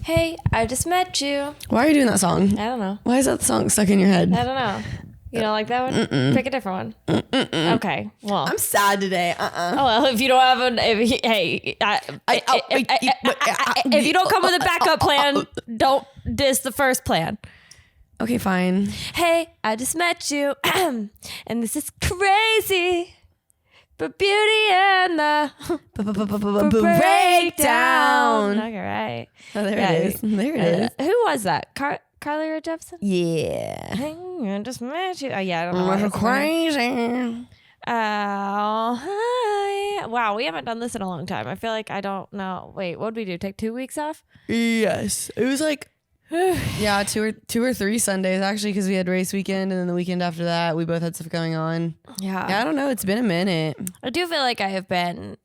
Hey, I just met you. Why are you doing that song? I don't know. Why is that song stuck in your head? I don't know. You don't like that one? Pick a different one. Okay. Well, I'm sad today. oh well. If you don't have if you don't come with a backup plan, don't diss the first plan. Okay, fine. Hey, I just met you, and this is crazy. But beauty and the breakdown. Okay, right. Oh, there it is. There it is. Who was that? Carly Rae Jepsen? Yeah. Hey, I just met you. Oh, yeah, I don't know. That's crazy. Oh, hi. Wow, we haven't done this in a long time. I feel like I don't know. Wait, what did we do? Take 2 weeks off? Yes. It was like, yeah, two or three Sundays actually, because we had race weekend, and then the weekend after that, we both had stuff going on. Yeah. I don't know. It's been a minute. I do feel like I have been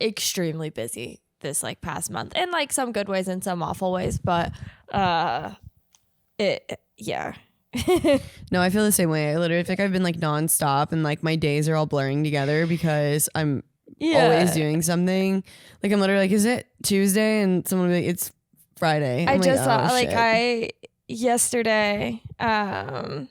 extremely busy this like past month, in like some good ways and some awful ways, but yeah. No, I feel the same way. I literally feel like I've been like nonstop, and like my days are all blurring together because I'm always doing something. Like I'm literally like, is it Tuesday? And someone will be like, it's Friday. I just saw yesterday, I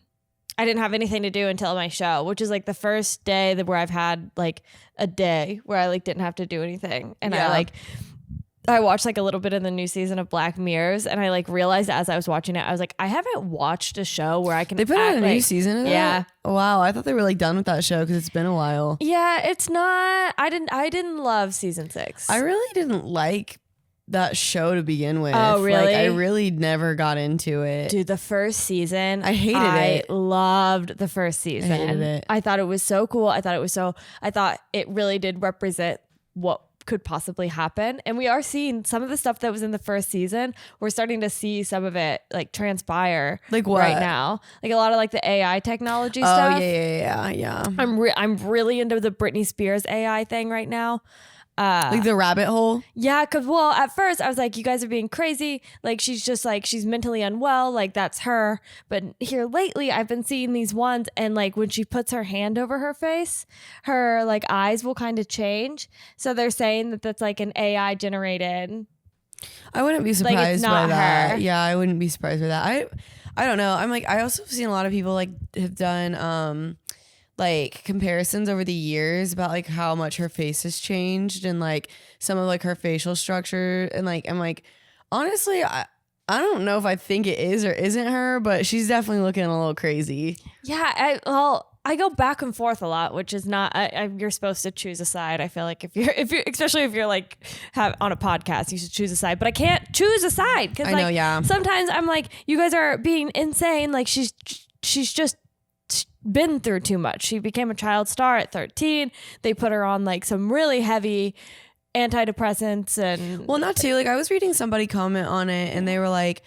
didn't have anything to do until my show, which is like the first day where I've had like a day where I like didn't have to do anything. And I watched like a little bit of the new season of Black Mirrors, and I like realized as I was watching it, I was like, I haven't watched a show where I can. They put out a new season of yeah. that? Wow, I thought they were like done with that show because it's been a while. Yeah, it's not. I didn't love season 6. I really didn't like that show to begin with. Oh, really? Like, I really never got into it. Dude, the first season, I hated it. I loved the first season. I hated it. I thought it was so cool. I thought it really did represent what could possibly happen. And we are seeing some of the stuff that was in the first season. We're starting to see some of it like transpire like what? right now. Like a lot of like the AI technology stuff. Oh, yeah. I'm really into the Britney Spears AI thing right now. Like the rabbit hole? Yeah, because well, at first I was like, you guys are being crazy. Like she's just like, she's mentally unwell. Like that's her. But here lately I've been seeing these ones, and like when she puts her hand over her face, her like eyes will kind of change. So they're saying that that's like an AI generated. I wouldn't be surprised like it's not by that. her. Yeah, I wouldn't be surprised by that. I don't know. I'm like, I also have seen a lot of people like have done like comparisons over the years about like how much her face has changed and like some of like her facial structure, and like I'm like, honestly, I don't know if I think it is or isn't her, but she's definitely looking a little crazy. Yeah, I go back and forth a lot, which is not. You're supposed to choose a side. I feel like if you're especially if you're like on a podcast, you should choose a side. But I can't choose a side because I know, yeah. Sometimes I'm like, you guys are being insane. Like she's just been through too much. She became a child star at 13. They put her on like some really heavy antidepressants and not too. Like I was reading somebody comment on it, and they were like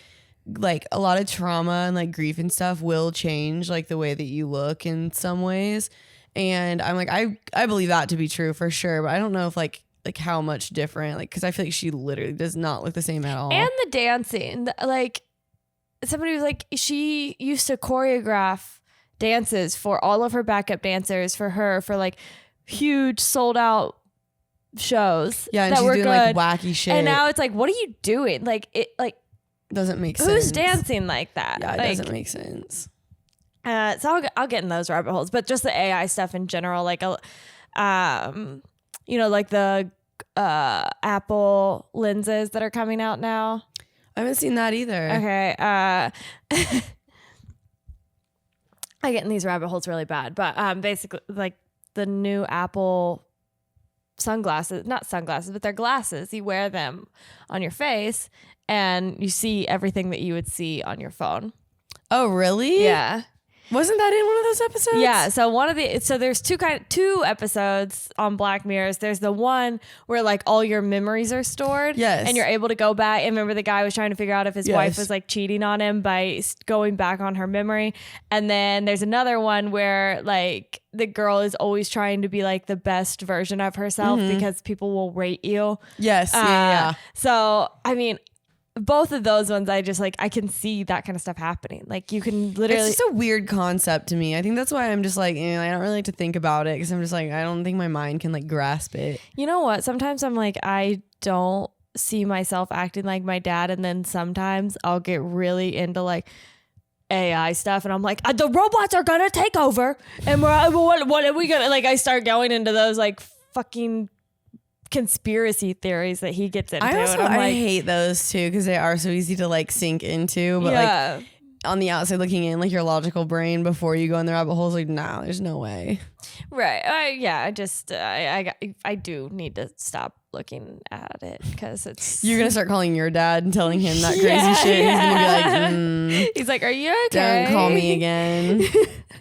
a lot of trauma and like grief and stuff will change like the way that you look in some ways. And I'm like, I believe that to be true for sure, but I don't know if like how much different, like because I feel like she literally does not look the same at all. And the dancing, like somebody was like, she used to choreograph dances for all of her backup dancers for like huge sold out shows. Yeah, and that she's were doing good. like wacky shit. And now it's like, what are you doing? Like it like doesn't make sense. Who's dancing like that? Yeah, it like, doesn't make sense. So I'll get in those rabbit holes, but just the AI stuff in general, like like the Apple lenses that are coming out now. I haven't seen that either. Okay. I get in these rabbit holes really bad, but basically like the new Apple not sunglasses, but they're glasses. You wear them on your face and you see everything that you would see on your phone. Oh, really? Yeah. Wasn't that in one of those episodes? Yeah. So there's two episodes on Black Mirrors. There's the one where like all your memories are stored. Yes. And you're able to go back. And remember the guy was trying to figure out if his wife was like cheating on him by going back on her memory. And then there's another one where like the girl is always trying to be like the best version of herself because people will rate you. Yes. Yeah. So, I mean, both of those ones, I just like, I can see that kind of stuff happening. Like you can literally. It's just a weird concept to me. I think that's why I'm just like, I don't really like to think about it because I'm just like, I don't think my mind can like grasp it. You know what? Sometimes I'm like, I don't see myself acting like my dad, and then sometimes I'll get really into like AI stuff, and I'm like, the robots are gonna take over, and what are we gonna, like, I start going into those like fucking conspiracy theories that he gets into. I hate those too, because they are so easy to like sink into, but like on the outside looking in, like your logical brain before you go in the rabbit holes, like, nah, there's no way. Right. I do need to stop looking at it, because it's... You're going to start calling your dad and telling him that crazy shit. Yeah. He's going to be like, he's like, are you okay? Don't call me again.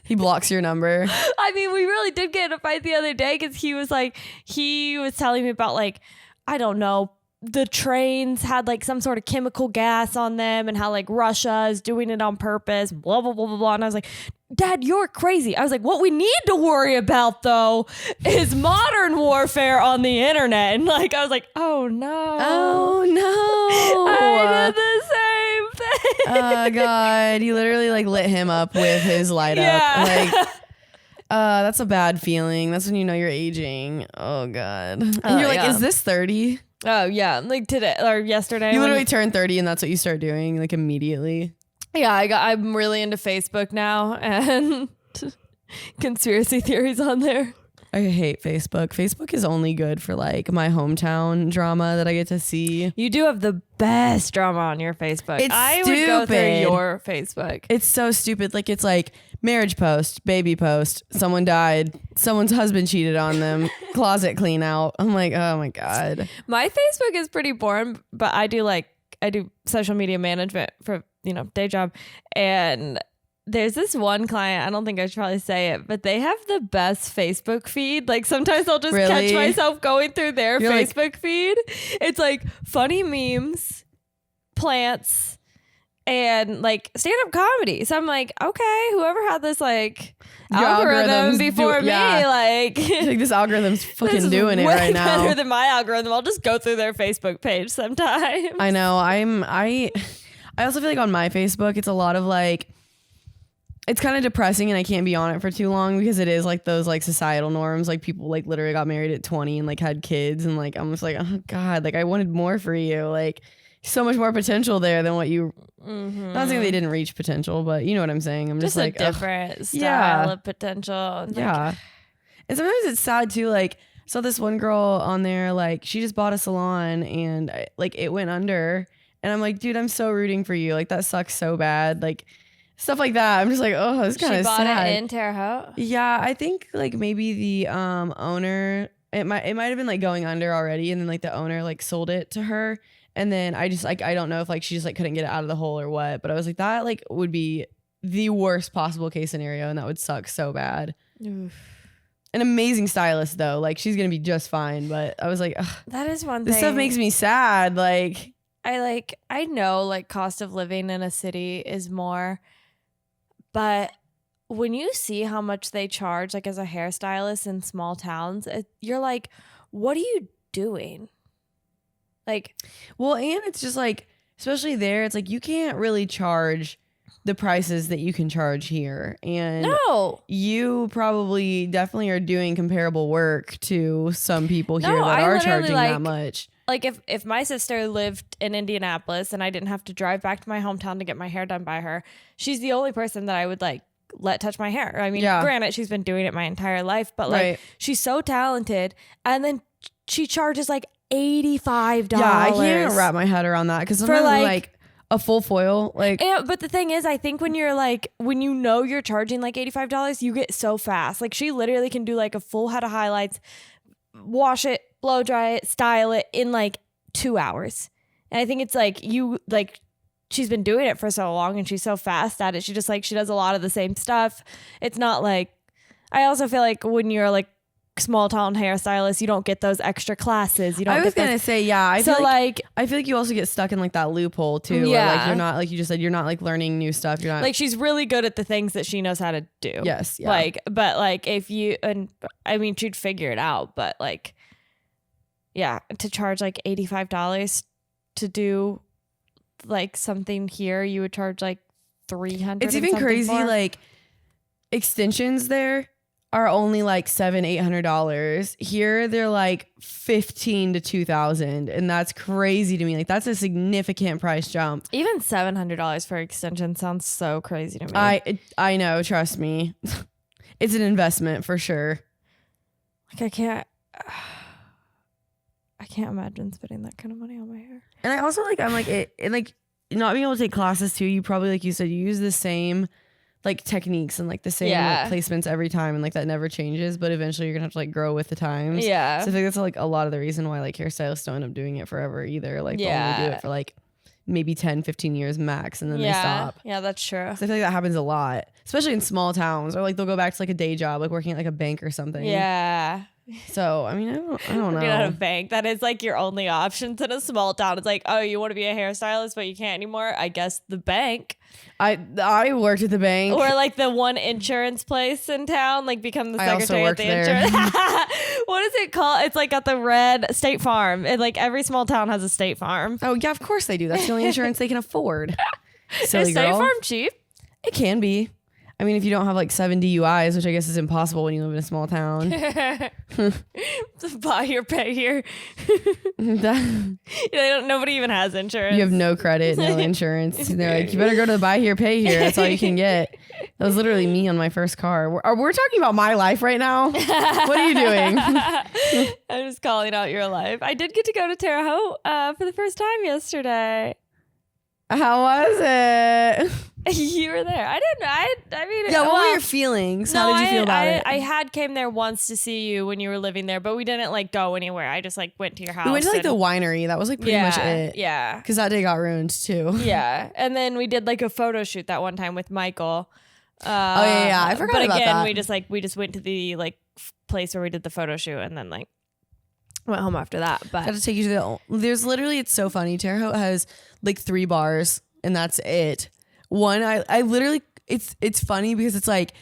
He blocks your number. I mean, we really did get in a fight the other day, because he was telling me about, like, I don't know, the trains had like some sort of chemical gas on them, and how like Russia is doing it on purpose, blah, blah, blah, blah, blah. And I was like, Dad, you're crazy. I was like, what we need to worry about though is modern warfare on the internet. And like, I was like, oh no. Oh no. I did the same thing. Oh God. You literally like lit him up with his light up. Like, that's a bad feeling. That's when you know you're aging. Oh God. And you're like, is this 30? Oh yeah, like today or yesterday. You literally turned 30 and that's what you start doing, like immediately. Yeah, I'm really into Facebook now, and conspiracy theories on there. I hate Facebook. Facebook is only good for like my hometown drama that I get to see. You do have the best drama on your Facebook. I would go through your Facebook. It's so stupid. Like, it's like marriage post, baby post, someone died, someone's husband cheated on them, closet clean out. I'm like, oh my God. My Facebook is pretty boring, but I do social media management for, day job. And there's this one client, I don't think I should probably say it, but they have the best Facebook feed. Like, sometimes I'll just catch myself going through their Facebook feed. It's like funny memes, plants, and like stand-up comedy. So I'm like, okay, whoever had this like algorithm before me, like this algorithm's fucking doing it right now. Better than my algorithm. I'll just go through their Facebook page sometimes. I know. I also feel like on my Facebook, it's a lot of like, it's kind of depressing, and I can't be on it for too long, because it is like those like societal norms. Like, people like literally got married at 20 and like had kids, and like I'm just like, oh God, like I wanted more for you. Like, so much more potential there than what you. Mm-hmm. Not saying they didn't reach potential, but you know what I'm saying. I'm just like a different style of potential. Yeah, and sometimes it's sad too. Like, saw this one girl on there, like she just bought a salon, and like it went under, and I'm like, dude, I'm so rooting for you. Like, that sucks so bad. Like, stuff like that. I'm just like, oh, it's kind of sad. She bought it in Terre Haute? Yeah, I think like maybe the owner, it might have been like going under already, and then like the owner like sold it to her, and then I just like, I don't know if like she just like couldn't get it out of the hole or what, but I was like, that like would be the worst possible case scenario, and that would suck so bad. Oof. An amazing stylist though, like she's gonna be just fine, but I was like, ugh, that is one thing. This stuff makes me sad. Like, I know like cost of living in a city is more. But when you see how much they charge, like as a hairstylist in small towns, you're like, what are you doing? Like, well, and it's just like, especially there, it's like you can't really charge the prices that you can charge here. And no, you probably definitely are doing comparable work to some people here that are charging that much. Like if my sister lived in Indianapolis and I didn't have to drive back to my hometown to get my hair done by her, she's the only person that I would like let touch my hair. I mean, granted, she's been doing it my entire life, but like she's so talented. And then she charges like $85. Yeah, I can't wrap my head around that, because sometimes like a full foil, like. But the thing is, I think when you're like, when you know you're charging like $85, you get so fast. Like, she literally can do like a full head of highlights, wash it, blow dry it, style it in like 2 hours. And I think it's like she's been doing it for so long and she's so fast at it. She does a lot of the same stuff. It's not like, I also feel like when you're like small town hairstylist, you don't get those extra classes. I was gonna say, yeah. I feel like you also get stuck in like that loophole too. Yeah. Where, like, you're not, like you just said, you're not like learning new stuff. You're not like, she's really good at the things that she knows how to do. Yes. Yeah. Like, but like if you, and I mean, she'd figure it out, but like, yeah, to charge like $85 to do like something here, you would charge like $300. It's even crazy. Like, extensions there are only like $700-800. Here they're like $15,000 to $2,000, and that's crazy to me. Like that's a significant price jump. Even $700 for extension sounds so crazy to me. I know, trust me. It's an investment for sure. Like I can't imagine spending that kind of money on my hair. And I also like, I'm like it like not being able to take classes too. You probably, like you said, you use the same like techniques and like the same like placements every time, and like that never changes, but eventually you're gonna have to like grow with the times. So I think that's like a lot of the reason why like hairstylists don't end up doing it forever either. Like they'll only do it for like maybe 10-15 years max, and then they stop. Yeah, that's true. So I feel like that happens a lot, especially in small towns, or like they'll go back to like a day job, like working at like a bank or something. Yeah. So I mean, I don't know. Working at a bank, that is like your only options in a small town. It's like, oh, you want to be a hairstylist, but you can't anymore. I guess the bank. I worked at the bank, or like the one insurance place in town, like become the secretary at the there. insurance. What is it called? It's like at the red State Farm. Like every small town has a State Farm. Oh yeah, of course they do. That's the only insurance they can afford. Silly Is State girl. Farm cheap? It can be. I mean, if you don't have like 7 DUIs, which I guess is impossible when you live in a small town. Buy here, pay here. Nobody even has insurance. You have no credit, no insurance. And they're like, you better go to the buy here, pay here. That's all you can get. That was literally me on my first car. We're talking about my life right now. What are you doing? I'm just calling out your life. I did get to go to Terre Haute for the first time yesterday. How was it? You were there. I didn't. I mean, yeah. What were your feelings? How did you feel about it? I came there once to see you when you were living there, but we didn't like go anywhere. I just like went to your house. We went to like the winery. That was like pretty much it. Yeah. Because that day got ruined too. Yeah, and then we did like a photo shoot that one time with Michael. Yeah. I forgot about that. But again, we just went to the like place where we did the photo shoot, and then like went home after that. But got to take you to there's literally, it's so funny. Terre Haute has like 3 bars, and that's it. One, I literally, it's funny because it's like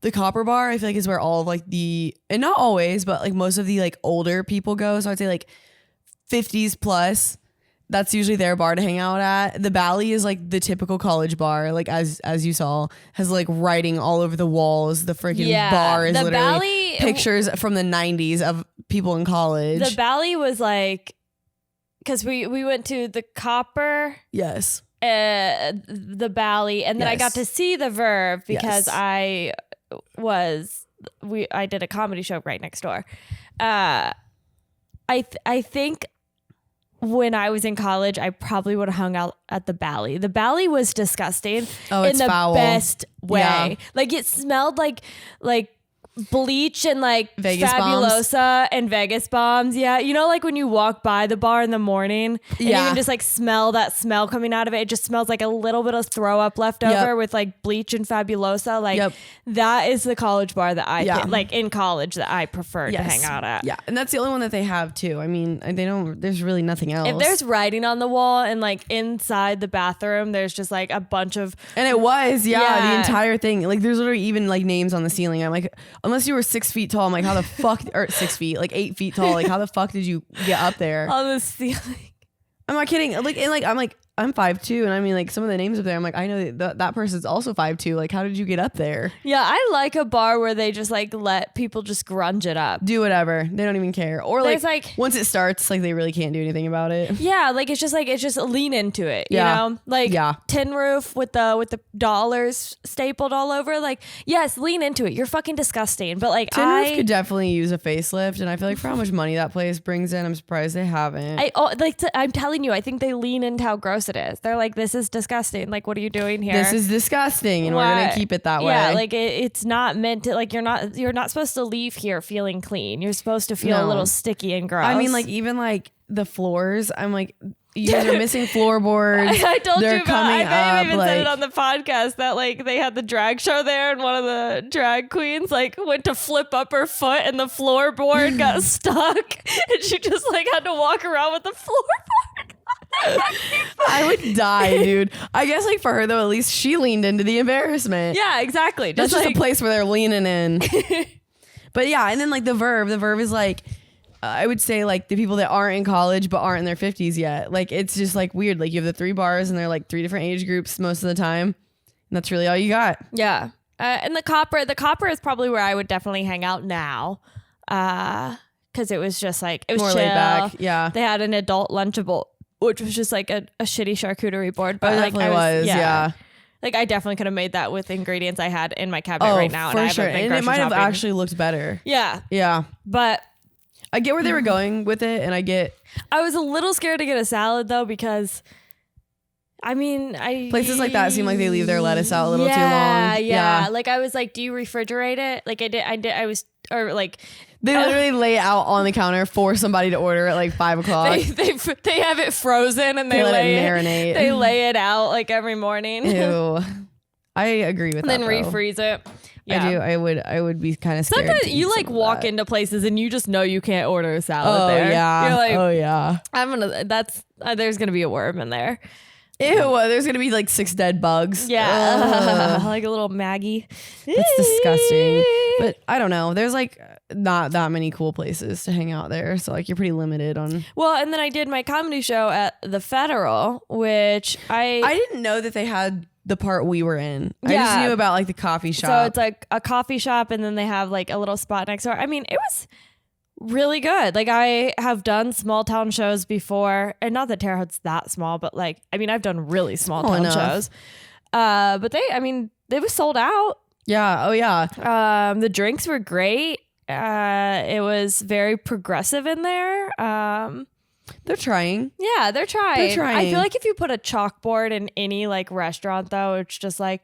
the Copper Bar, I feel like is where all of like and not always, but like most of the like older people go. So I'd say like 50s plus. That's usually their bar to hang out at. The Bally is like the typical college bar, like as you saw, has like writing all over the walls. The freaking bar is literally pictures from the 90s of people in college. The Bally was like, because we went to the Copper. Yes. The Bally, and then I got to see the Verve because I did a comedy show right next door. I think when I was in college, I probably would have hung out at the Bally. The Bally was disgusting in the foul. Best way. Yeah. Like it smelled like bleach and like Vegas Fabulosa bombs. and Vegas bombs. Yeah. You know, like when you walk by the bar in the morning and you can just like smell that smell coming out of it. It just smells like a little bit of throw up left over with like bleach and Fabulosa. Like that is the college bar that I like in college that I prefer to hang out at. Yeah. And that's the only one that they have too. I mean, there's really nothing else. If there's writing on the wall and like inside the bathroom, there's just like a bunch of. And it was, the entire thing. Like there's literally even like names on the ceiling. I'm like, unless you were 6 feet tall, I'm like, how the fuck, or 6 feet, like 8 feet tall, like how the fuck did you get up there on the ceiling? I'm not kidding. Like, and like, I'm 5'2", and I mean, like some of the names up there, I'm like, I know that person's also 5'2". Like, how did you get up there? Yeah, I like a bar where they just like let people just grunge it up, do whatever. They don't even care. Or like once it starts, like they really can't do anything about it. Yeah, like it's just lean into it. You know, like tin roof with the dollars stapled all over. Like, yes, lean into it. You're fucking disgusting. But like, tin roof could definitely use a facelift, and I feel like for how much money that place brings in, I'm surprised they haven't. I'm telling you, I think they lean into how gross it is. They're like, this is disgusting. Like, what are you doing here? This is disgusting, and we're gonna keep it that way. Yeah, like it's not meant to. Like, you're not supposed to leave here feeling clean. You're supposed to feel a little sticky and gross. I mean, like even like the floors. I'm like, you guys are missing floorboards. I told They're you about. coming I even up, said it on the podcast that like they had the drag show there, and one of the drag queens like went to flip up her foot, and the floorboard got stuck, and she just like had to walk around with the floorboard. I would die, dude. I guess like for her though, at least she leaned into the embarrassment. Yeah, exactly. That's just a place where they're leaning in. But yeah, and then like the Verve is like, I would say like the people that aren't in college but aren't in their 50s yet. Like it's just like weird. Like you have the 3 bars and they're like 3 different age groups most of the time. And that's really all you got. Yeah. And the copper is probably where I would definitely hang out now. Because it was just like, it was more chill. laid back. Yeah. They had an adult Lunchable, which was just like a shitty charcuterie board. But it like, definitely was. Yeah. Like I definitely could have made that with ingredients I had in my cabinet right now. For and sure. And it might have actually looked better. Yeah. Yeah. But I get where they were going with it, and I was a little scared to get a salad though, because I mean, places like that seem like they leave their lettuce out a little too long. Yeah. Like I was like, do you refrigerate it? Like I was, or like they literally lay it out on the counter for somebody to order at like 5 o'clock. They have it frozen and they let lay it marinate. They lay it out like every morning. Ew. I agree with that. Then refreeze it. Yeah. I do. I would be kind of scared. Sometimes you like walk into places and you just know you can't order a salad there. Yeah. You're like, oh yeah. There's gonna be a worm in there. Ew, there's gonna be like 6 dead bugs. Yeah. Like a little Maggie. That's disgusting. But I don't know. There's like not that many cool places to hang out there. So like you're pretty limited on. Well, and then I did my comedy show at the Federal, which I didn't know that they had the part we were in. I Yeah. just knew about like the coffee shop. So it's like a coffee shop and then they have like a little spot next door. I mean, it was really good. Like I have done small town shows before, and not that Terre Haute's that small, but like, I mean, I've done really small town shows. But they was sold out. Yeah. Oh yeah. The drinks were great. It was very progressive in there. They're trying. Yeah, they're trying. I feel trying. like if you put a chalkboard in any like restaurant though, it's just like,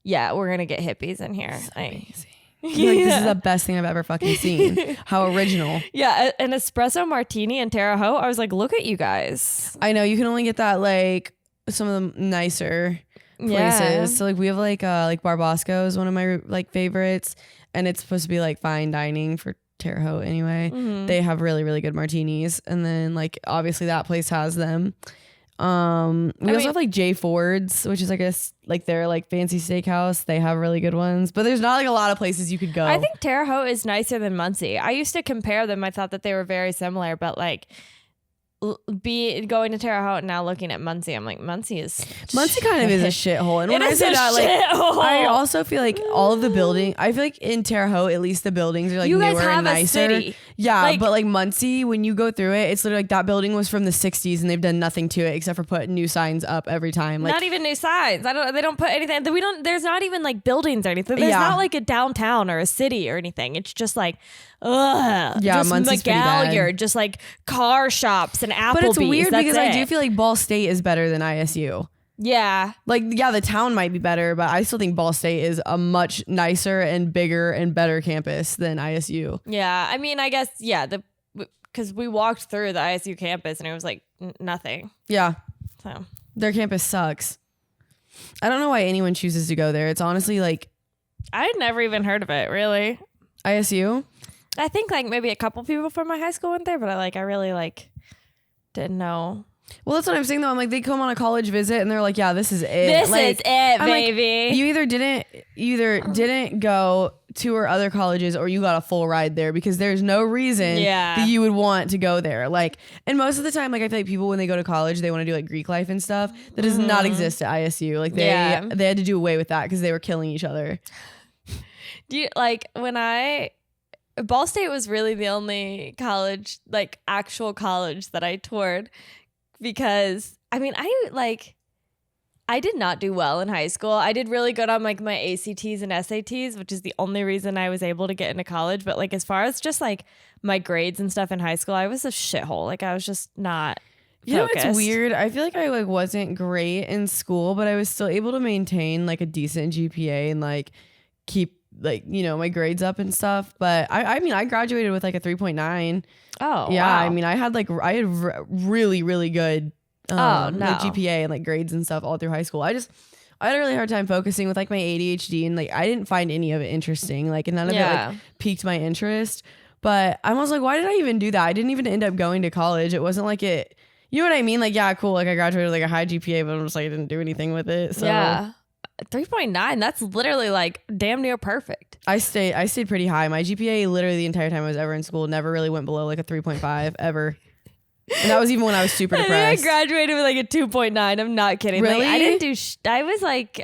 yeah, we're gonna get hippies in here. Amazing. Like, this is the best thing I've ever fucking seen. How original. Yeah, an espresso martini in Terre Haute. I was like, look at you guys. I know you can only get that like some of the nicer places. Yeah. So like we have like Barbasco is one of my like favorites, and it's supposed to be like fine dining for Terre Haute anyway. Mm-hmm. They have really, really good martinis, and then like obviously that place has them. We also have like J Ford's, which is like their like fancy steakhouse. They have really good ones, but there's not like a lot of places you could go. I think Terre Haute is nicer than Muncie. I used to compare them. I thought that they were very similar, but like going to Terre Haute and now looking at Muncie, I'm like, Muncie kind of is a shithole. And when I say that, like, I also feel like all of the building. I feel like in Terre Haute, at least the buildings are like you guys newer have and nicer. A city. Yeah, like, but like Muncie, when you go through it, it's literally like that building was from the 60s and they've done nothing to it except for put new signs up every time. Like, not even new signs. They don't put anything. There's not even like buildings or anything. There's not like a downtown or a city or anything. It's just like, ugh. Yeah, just Muncie's pretty bad. McGalliard, just like car shops and Applebee's. But it's weird That's because it. I do feel like Ball State is better than ISU. Yeah. Like, yeah, the town might be better, but I still think Ball State is a much nicer and bigger and better campus than ISU. Yeah. I mean, I guess, yeah, because we walked through the ISU campus and it was like nothing. Yeah. So their campus sucks. I don't know why anyone chooses to go there. It's honestly like I'd never even heard of it, really. ISU? I think like maybe a couple people from my high school went there, but I really like didn't know. Well, that's what I'm saying though. I'm like, they come on a college visit and they're like, yeah, this is it. This like, is it, I'm baby. Like, you either didn't go to our other colleges or you got a full ride there, because there's no reason that you would want to go there. Like, and most of the time, like I feel like people when they go to college, they want to do like Greek life and stuff. That does not exist at ISU. Like they had to do away with that because they were killing each other. Do you like Ball State was really the only college, like actual college that I toured, because I mean, I did not do well in high school. I did really good on like my ACTs and SATs, which is the only reason I was able to get into college. But like as far as just like my grades and stuff in high school, I was a shithole. Like I was just not You know, focused. it's weird. I feel like I like wasn't great in school, but I was still able to maintain like a decent GPA and like keep like, you know, my grades up and stuff. But I mean, I graduated with like a 3.9. Oh, yeah. wow. I mean, I had really, really good like GPA and like grades and stuff all through high school. I had a really hard time focusing with like my ADHD, and like I didn't find any of it interesting. Like, and none of it like piqued my interest. But I was like, why did I even do that? I didn't even end up going to college. It wasn't like it, you know what I mean? Like, yeah, cool. Like I graduated with like a high GPA, but I'm just like, I didn't do anything with it. So yeah. 3.9, that's literally like damn near perfect. I stayed pretty high. My GPA literally the entire time I was ever in school never really went below like a 3.5 ever. And that was even when I was super depressed. I think I graduated with like a 2.9. I'm not kidding. Really? Like, I didn't do I was like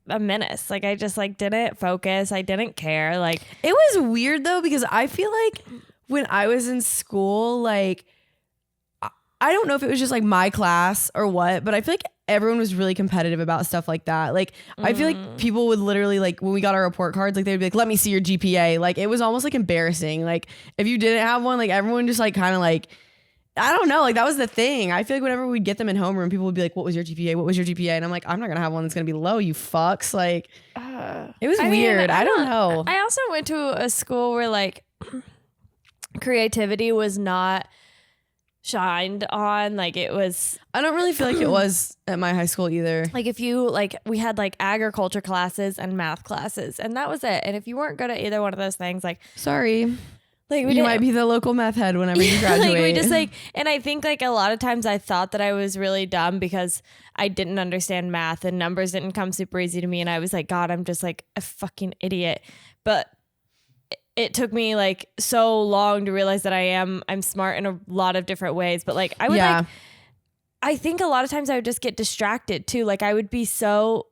a menace. Like I just like didn't focus. I didn't care. Like it was weird though, because I feel like when I was in school, like I don't know if it was just like my class or what, but I feel like everyone was really competitive about stuff like that. Like I feel like people would literally, like when we got our report cards, like they'd be like, let me see your GPA. Like it was almost like embarrassing. Like if you didn't have one, like everyone just like kind of like, I don't know, like that was the thing. I feel like whenever we'd get them in homeroom, people would be like, what was your GPA? What was your GPA? And I'm like, I'm not gonna have one that's gonna be low, you fucks. Like it was weird. I don't know. I also went to a school where like creativity was not shined on. Like it was, I don't really feel like it was at my high school either. like if you like, we had like agriculture classes and math classes, and that was it. And if you weren't good at either one of those things, like sorry, like you might be the local meth head whenever you graduate. Like we just like, and I think like a lot of times I thought that I was really dumb because I didn't understand math and numbers didn't come super easy to me, and I was like, God, I'm just like a fucking idiot. But it took me like so long to realize that I'm smart in a lot of different ways. But like I would like, I think a lot of times I would just get distracted too. Like I would be so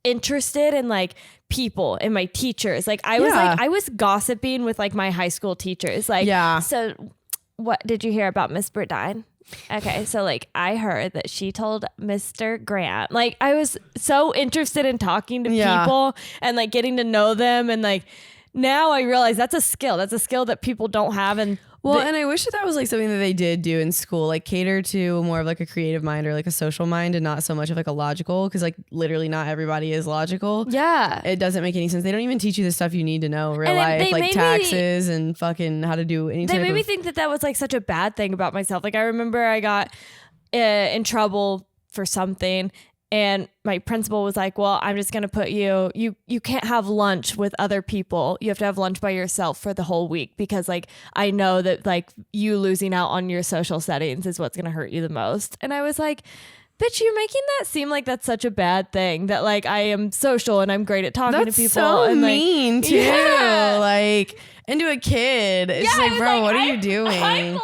interested in like people and my teachers. Like I was like, I was gossiping with like my high school teachers. Like, so what did you hear about Miss Burdine? Okay, so like I heard that she told Mr. Grant. Like I was so interested in talking to people and like getting to know them, and like now I realize that's a skill. That's a skill that people don't have. And and I wish that was like something that they did do in school, like cater to more of like a creative mind or like a social mind, and not so much of like a logical, because like literally not everybody is logical. Yeah, it doesn't make any sense. They don't even teach you the stuff you need to know in real life, like taxes and fucking how to do any. They made me think that was like such a bad thing about myself. Like I remember I got in trouble for something, and my principal was like, well, I'm just going to put you can't have lunch with other people. You have to have lunch by yourself for the whole week, because like, I know that like you losing out on your social settings is what's going to hurt you the most. And I was like, bitch, you're making that seem like that's such a bad thing, that like I am social and I'm great at talking to people. So and like, mean too. Yeah. Like, and to a kid, it's like, bro, what are you doing? I'm 11.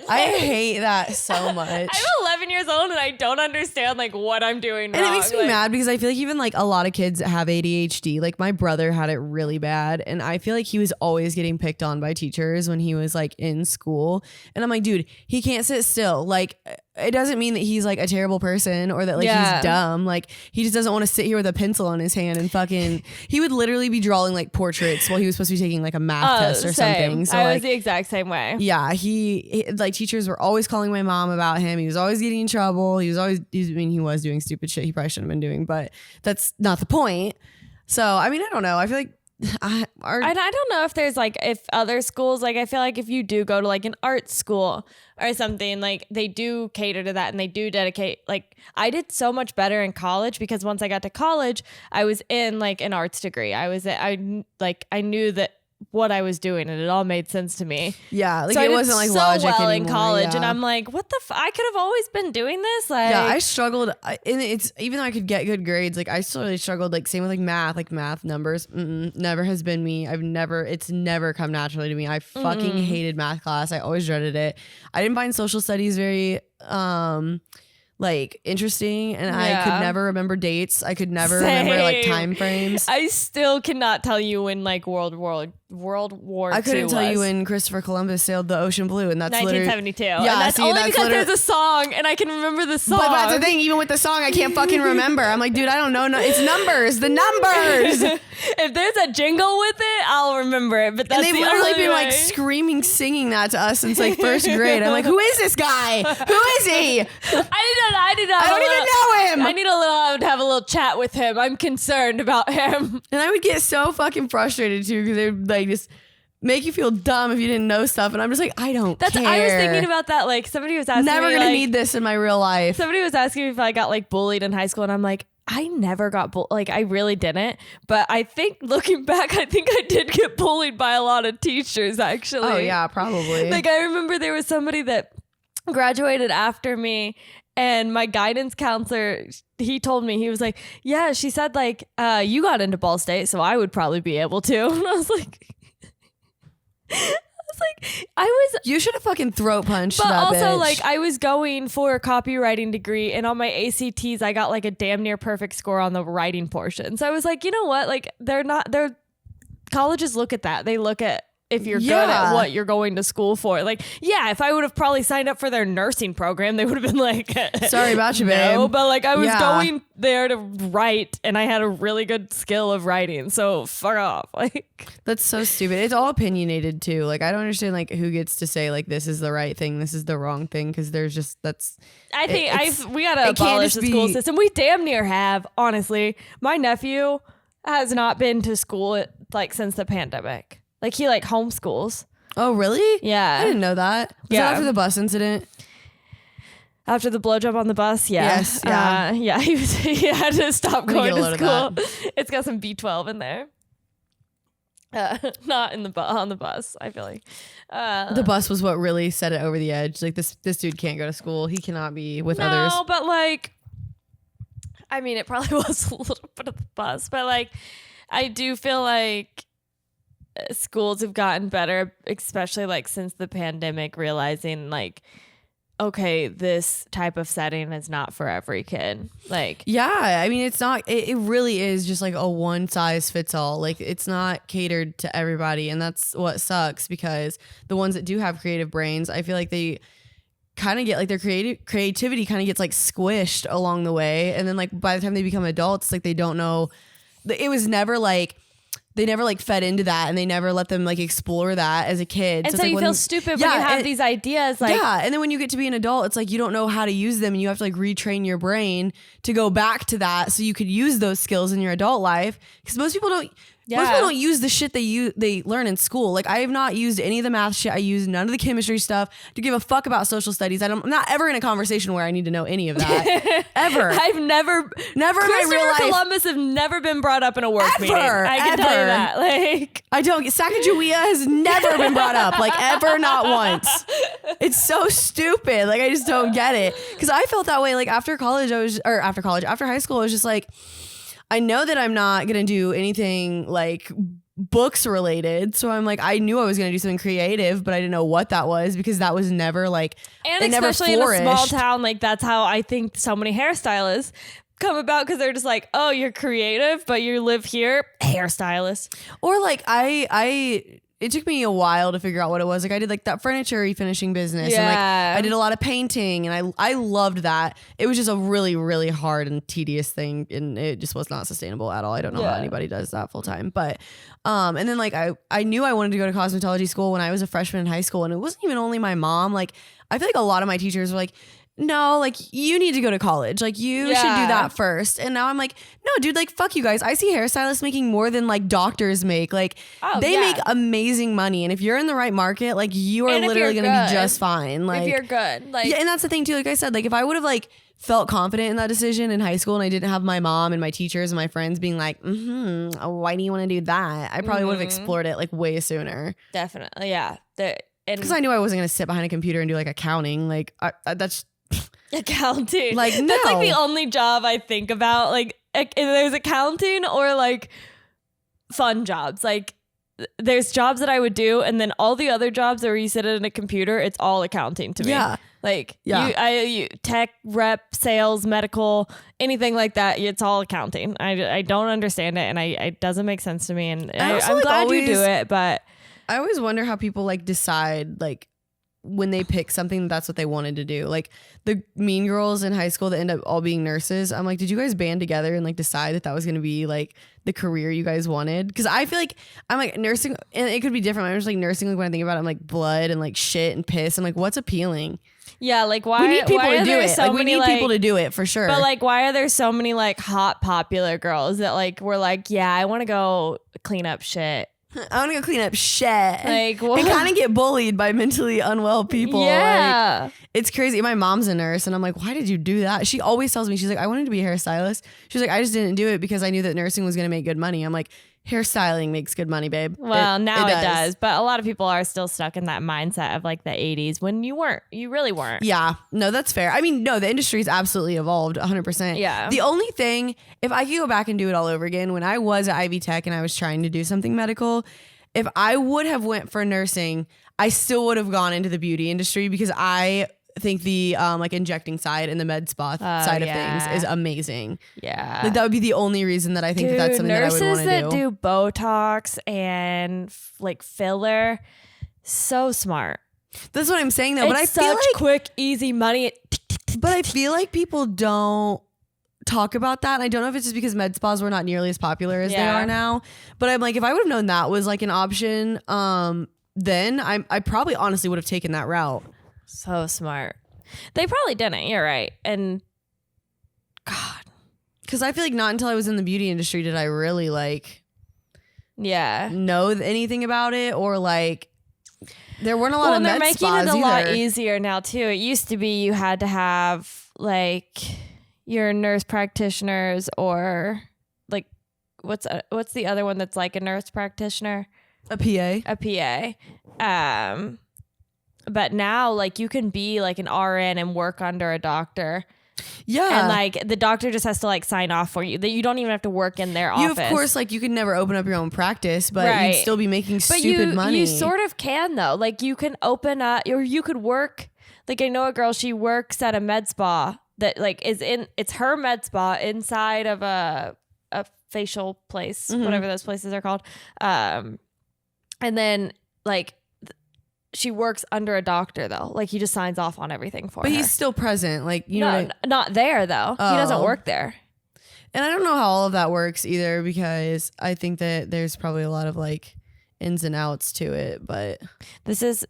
I hate that so much. I'm 11 years old and I don't understand like what I'm doing wrong. And it makes me mad because I feel like even like a lot of kids have ADHD. Like my brother had it really bad, and I feel like he was always getting picked on by teachers when he was like in school. And I'm like, dude, he can't sit still. Like it doesn't mean that he's like a terrible person or that like he's dumb. Like he just doesn't want to sit here with a pencil in his hand and fucking, he would literally be drawing like portraits while he was supposed to be taking like a math test or something. So I was the exact same way. Yeah. He like teachers were always calling my mom about him. He was always getting in trouble. He was doing stupid shit he probably shouldn't have been doing, but that's not the point. So, I mean, I don't know. I feel like I don't know if there's like, if other schools, like I feel like if you do go to like an art school or something, like they do cater to that and they do dedicate. Like I did so much better in college because once I got to college, I was in like an arts degree. I knew that what I was doing and it all made sense to me. Yeah, like so it wasn't like logic well anymore, in college, and I'm like, what the I could have always been doing this. Like, yeah, I struggled, and it's even though I could get good grades, like I still really struggled. Like same with like math numbers. Never has been me. It's never come naturally to me. I fucking hated math class. I always dreaded it. I didn't find social studies very like interesting, and I could never remember dates. I could never remember like time frames. I still cannot tell you when like World War I couldn't tell you when Christopher Columbus sailed the ocean blue, and that's 1972. Yeah, and that's only because there's a song and I can remember the song. But that's the thing, even with the song, I can't fucking remember. I'm like, dude, I don't know. No, it's numbers. The numbers. If there's a jingle with it, I'll remember it. But that's and they've literally been like screaming, singing that to us since like first grade. I'm like, who is this guy? Who is he? I don't even know him. I need to have a little chat with him. I'm concerned about him. And I would get so fucking frustrated too, because they would like just make you feel dumb if you didn't know stuff, and I'm just like, I don't care. I was thinking about that. Like somebody was asking never me, gonna like, need this in my real life. Somebody was asking me if I got like bullied in high school, and I'm like, I never got bullied. Like I really didn't. But I think looking back, I think I did get bullied by a lot of teachers actually. Oh yeah, probably. Like I remember there was somebody that graduated after me, and my guidance counselor, he told me, he was like, yeah, she said like, you got into Ball State, so I would probably be able to. And I was like, was like, you should have fucking throat punched but that also bitch. like I was going for a copywriting degree, and on my ACTs I got like a damn near perfect score on the writing portion. So I was like, you know what? Like they're colleges look at that. They look at if you're good at what you're going to school for. Like, yeah, if I would have probably signed up for their nursing program, they would have been like, sorry about you, babe. No, but like I was going there to write, and I had a really good skill of writing. So fuck off. Like, that's so stupid. It's all opinionated too. Like, I don't understand like who gets to say like this is the right thing, this is the wrong thing, because there's just I think we gotta abolish the school system. We damn near have, honestly. My nephew has not been to school like since the pandemic. Like he like homeschools. Oh really? Yeah. I didn't know that. Was that after the bus incident? After the blowjob on the bus, yeah. Yes, yeah. Yeah, he had to stop going to school. It's got some B12 in there. Not in on the bus, I feel like. The bus was what really set it over the edge. Like this dude can't go to school. He cannot be with others. No, but like, I mean, it probably was a little bit of the bus, but like, I do feel like schools have gotten better, especially like since the pandemic, realizing like, okay, this type of setting is not for every kid. Like, yeah, I mean, it's not, it really is just like a one size fits all. Like it's not catered to everybody. And that's what sucks, because the ones that do have creative brains, I feel like they kind of get like their creativity kind of gets like squished along the way. And then like by the time they become adults, like they don't know, it was never like, they never like fed into that, and they never let them like explore that as a kid. And so you feel stupid when you have these ideas. Like, yeah. And then when you get to be an adult, it's like you don't know how to use them, and you have to like retrain your brain to go back to that so you could use those skills in your adult life. Because most people don't. Yeah. Most people don't use the shit they learn in school. Like I have not used any of the math shit. I use none of the chemistry stuff to give a fuck about social studies. I'm not ever in a conversation where I need to know any of that. Ever. I've never in my real life. Columbus have never been brought up in a work meeting. I can tell you that. Like I don't. Sacagawea has never been brought up. Like ever, not once. It's so stupid. Like I just don't get it. Because I felt that way. Like after high school, I was just like, I know that I'm not going to do anything like books related. So I'm like, I knew I was going to do something creative, but I didn't know what that was, because that was never like, and especially in a small town, like that's how I think so many hairstylists come about, because they're just like, oh, you're creative, but you live here, hairstylist. Or like it took me a while to figure out what it was. Like I did like that furniture refinishing business. Yeah. And like I did a lot of painting, and I loved that. It was just a really, really hard and tedious thing, and it just was not sustainable at all. I don't know how anybody does that full time. But and then like I knew I wanted to go to cosmetology school when I was a freshman in high school, and it wasn't even only my mom. Like I feel like a lot of my teachers were like, no, like you need to go to college. Like you should do that first. And now I'm like, no, dude, like fuck you guys. I see hairstylists making more than like doctors make. Like they make amazing money. And if you're in the right market, like you are literally going to be just fine. Like if you're good. Like, yeah, and that's the thing too. Like I said, like if I would have like felt confident in that decision in high school, and I didn't have my mom and my teachers and my friends being like, why do you want to do that? I probably would have explored it like way sooner. Definitely. Yeah. Because I knew I wasn't going to sit behind a computer and do like accounting. Like that's accounting. Like no. That's like the only job I think about. Like there's accounting or like fun jobs. Like there's jobs that I would do, and then all the other jobs where you sit at a computer, it's all accounting to me. Yeah. Like you tech, rep, sales, medical, anything like that, it's all accounting. I don't understand it, and it doesn't make sense to me. And I'm glad you do it, but I always wonder how people like decide like when they pick something, that's what they wanted to do. Like the mean girls in high school that end up all being nurses. I'm like, did you guys band together and like decide that was going to be like the career you guys wanted? Because I feel like I'm like nursing, and it could be different. I'm just like nursing. Like when I think about it, I'm like blood and like shit and piss. I'm like, what's appealing? Yeah, like why we need people why to do it? So like we need people to do it for sure. But like, why are there so many like hot popular girls that like were like, yeah, I want to go clean up shit. I want to go clean up shit. Like, and kind of get bullied by mentally unwell people. Yeah. Like, it's crazy. My mom's a nurse, and I'm like, why did you do that? She always tells me, she's like, I wanted to be a hairstylist. She's like, I just didn't do it because I knew that nursing was going to make good money. I'm like, hairstyling makes good money, babe. Well, now it does. But a lot of people are still stuck in that mindset of like the 80s when you weren't. You really weren't. Yeah. No, that's fair. I mean, no, the industry's absolutely evolved 100%. Yeah. The only thing, if I could go back and do it all over again, when I was at Ivy Tech and I was trying to do something medical, if I would have went for nursing, I still would have gone into the beauty industry because I think the like injecting side and the med spa side of things is amazing. Yeah. Like that would be the only reason that I think that's something that I would want to do. Nurses that do Botox and like filler, so smart. That's what I'm saying though. But I feel like quick, easy money. But I feel like people don't talk about that. And I don't know if it's just because med spas were not nearly as popular as they are now. But I'm like, if I would have known that was like an option, then I probably honestly would have taken that route. So smart. They probably didn't. You're right. And God, because I feel like not until I was in the beauty industry did I really like know anything about it, or like there weren't a lot of med spas. Well, they're making it a lot easier now too. It used to be you had to have like your nurse practitioners, or like what's the other one that's like a nurse practitioner? A PA. A PA. But now, like, you can be like an RN and work under a doctor. Yeah. And like the doctor just has to like sign off for you. That you don't even have to work in their office. Of course, like you could never open up your own practice, but you'd still be making stupid money. You sort of can though. Like you can open up, or you could work. Like I know a girl, she works at a med spa that like it's her med spa inside of a facial place, whatever those places are called. And then like she works under a doctor though. Like he just signs off on everything for her. But he's still present. Like, you know. Not there though. He doesn't work there. And I don't know how all of that works either, because I think that there's probably a lot of like ins and outs to it. But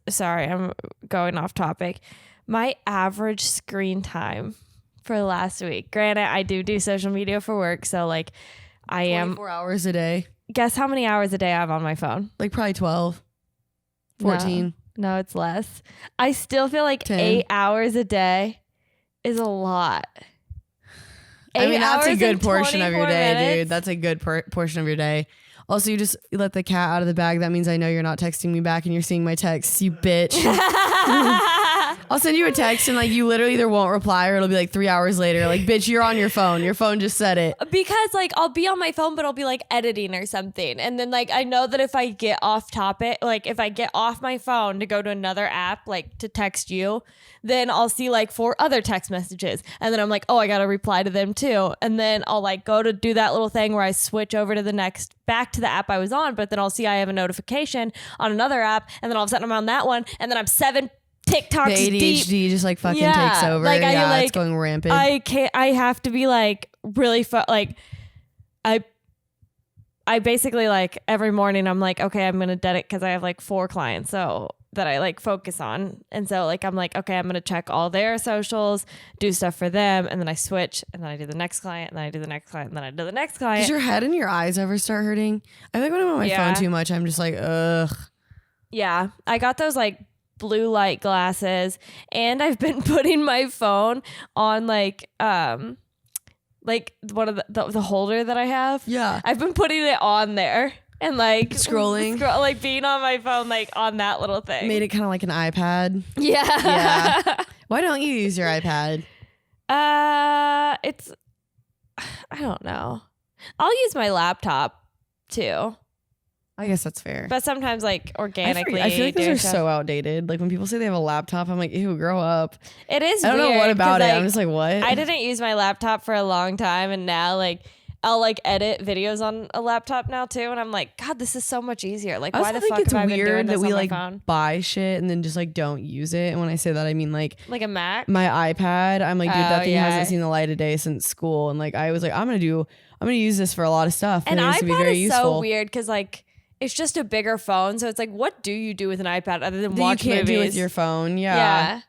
sorry, I'm going off topic. My average screen time for last week. Granted, I do social media for work. So like I am 24 hours a day. Guess how many hours a day I have on my phone? Like probably 12, 14. No, it's less. I still feel like 10. 8 hours a day is a lot. I mean, that's a good portion of your day, dude. That's a good portion of your day. Also, you just let the cat out of the bag. That means I know you're not texting me back and you're seeing my texts, you bitch. I'll send you a text and like you literally either won't reply or it'll be like 3 hours later. Like, bitch, you're on your phone. Your phone just said it. Because like I'll be on my phone, but I'll be like editing or something. And then like I know that if I get off topic, like if I get off my phone to go to another app, like to text you, then I'll see like 4 other text messages. And then I'm like, oh, I got to reply to them too. And then I'll like go to do that little thing where I switch over to back to the app I was on, but then I'll see I have a notification on another app. And then all of a sudden I'm on that one. And then I'm 7 TikToks the ADHD deep. Just like fucking takes over. Like, it's going rampant. I have to be like really like I basically like every morning I'm like, okay, I'm gonna dedicate, because I have like 4 clients so that I like focus on, and so like I'm like, okay, I'm gonna check all their socials, do stuff for them, and then I switch, and then I do the next client, and then I do the next client, and then I do the next client. Does your head and your eyes ever start hurting? I think when I'm on my phone too much, I'm just like, ugh. Yeah, I got those like blue light glasses, and I've been putting my phone on like one of the holder that I have. Yeah, I've been putting it on there and like scrolling, like being on my phone, like on that little thing. Made it kind of like an iPad. Yeah. Why don't you use your iPad? It's, I don't know. I'll use my laptop too. I guess that's fair. But sometimes like organically. I feel like those are so outdated. Like when people say they have a laptop, I'm like, ew, grow up. It is I don't know what about it. Like, I'm just like, what? I didn't use my laptop for a long time, and now like I'll like edit videos on a laptop now too, and I'm like, God, this is so much easier. Like, why the fuck have I been doing this on my phone? It's weird that we like buy shit and then just like don't use it. And when I say that, I mean like a Mac, my iPad. I'm like, dude, that thing hasn't seen the light of day since school, and like I was like, I'm gonna use this for a lot of stuff. And iPad is so weird because like it's just a bigger phone, so it's like, what do you do with an iPad other than watch movies? You can't do with your phone. Yeah.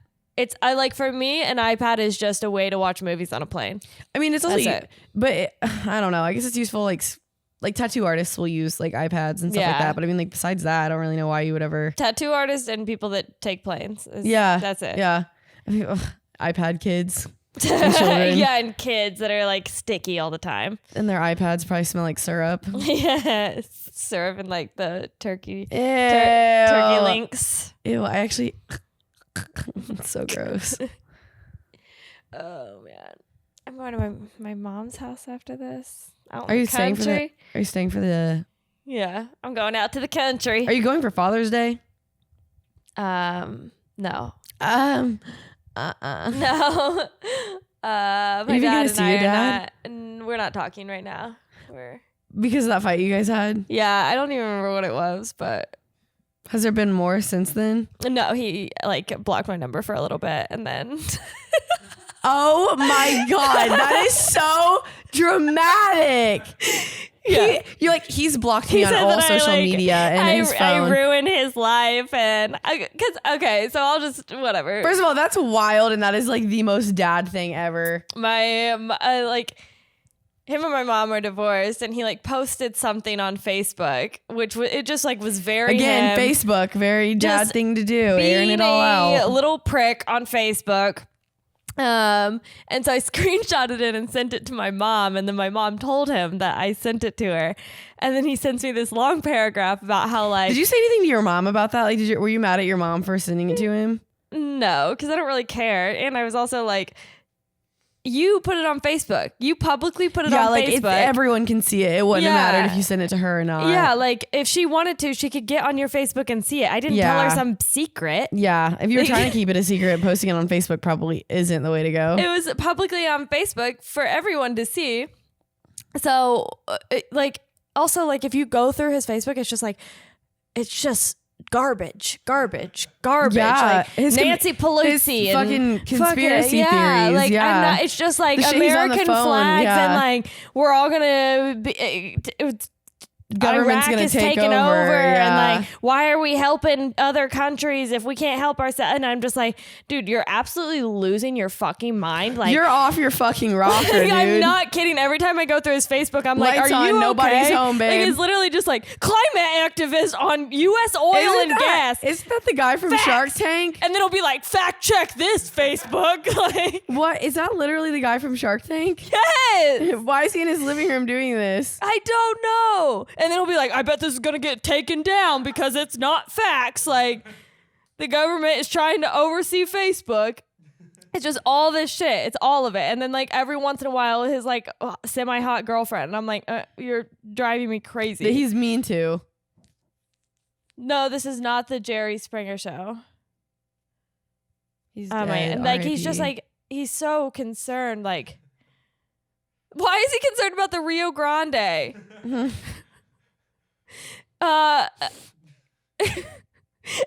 I like, for me, an iPad is just a way to watch movies on a plane. I mean, it's also, but I don't know. I guess it's useful. Like tattoo artists will use like iPads and stuff like that. But I mean, like besides that, I don't really know why you would ever. Tattoo artists and people that take planes. That's it. Yeah. I mean, iPad kids. And kids that are like sticky all the time. And their iPads probably smell like syrup. Yeah, syrup and like the turkey links. Ew, I actually. It's so gross. Oh man, I'm going to my mom's house after this. Are you staying for the? Are you staying for the? Yeah, I'm going out to the country. Are you going for Father's Day? No. No. No. My you dad gonna and see I your are dad? we're not talking right now. Because of that fight you guys had? Yeah, I don't even remember what it was, but Has there been more since then? no, he like blocked my number for a little bit and then Oh my God. That is so dramatic. yeah. He's blocked me on all social media and his phone. I ruined his life so I'll just whatever. First of all, that's wild, and that is like the most dad thing ever. My like him and my mom are divorced, and he like posted something on Facebook, which it just like was very again Facebook, very dad thing to do, airing it all out. A little prick on Facebook. And so I screenshotted it and sent it to my mom, and then my mom told him that I sent it to her, and then he sends me this long paragraph about how like. Did you say anything to your mom about that? Like, were you mad at your mom for sending it to him? No, because I don't really care, and I was also like. You put it on Facebook. You publicly put it on Facebook. Everyone can see it. It wouldn't have mattered if you sent it to her or not. Yeah, like if she wanted to, she could get on your Facebook and see it. I didn't tell her some secret. Yeah, if you were trying to keep it a secret, posting it on Facebook probably isn't the way to go. It was publicly on Facebook for everyone to see. So, also, if you go through his Facebook, it's just garbage. Yeah, like Nancy Pelosi his fucking conspiracy theories. I'm not. It's just like American flags and like we're all gonna be. Government's Iraq gonna is take taking over, and like why are we helping other countries if we can't help ourselves? And I'm just like, dude, you're absolutely losing your fucking mind. Like you're off your fucking rocker, dude. I'm not kidding. Every time I go through his Facebook, I'm like, lights are you on, nobody's okay? home, babe. Like, he's literally just like climate activist on U.S. oil and gas. Isn't that the guy from Shark Tank? And then it'll be like, fact check this Facebook. Like, what is that? Literally the guy from Shark Tank? Yes. Why is he in his living room doing this? I don't know. And then he'll be like, I bet this is gonna get taken down because it's not facts. Like the government is trying to oversee Facebook. It's just all this shit. It's all of it. And then like every once in a while, his like semi-hot girlfriend. And I'm like, you're driving me crazy. He's mean too. No, this is not the Jerry Springer show. He's dead. like he's just like he's so concerned. Like, why is he concerned about the Rio Grande?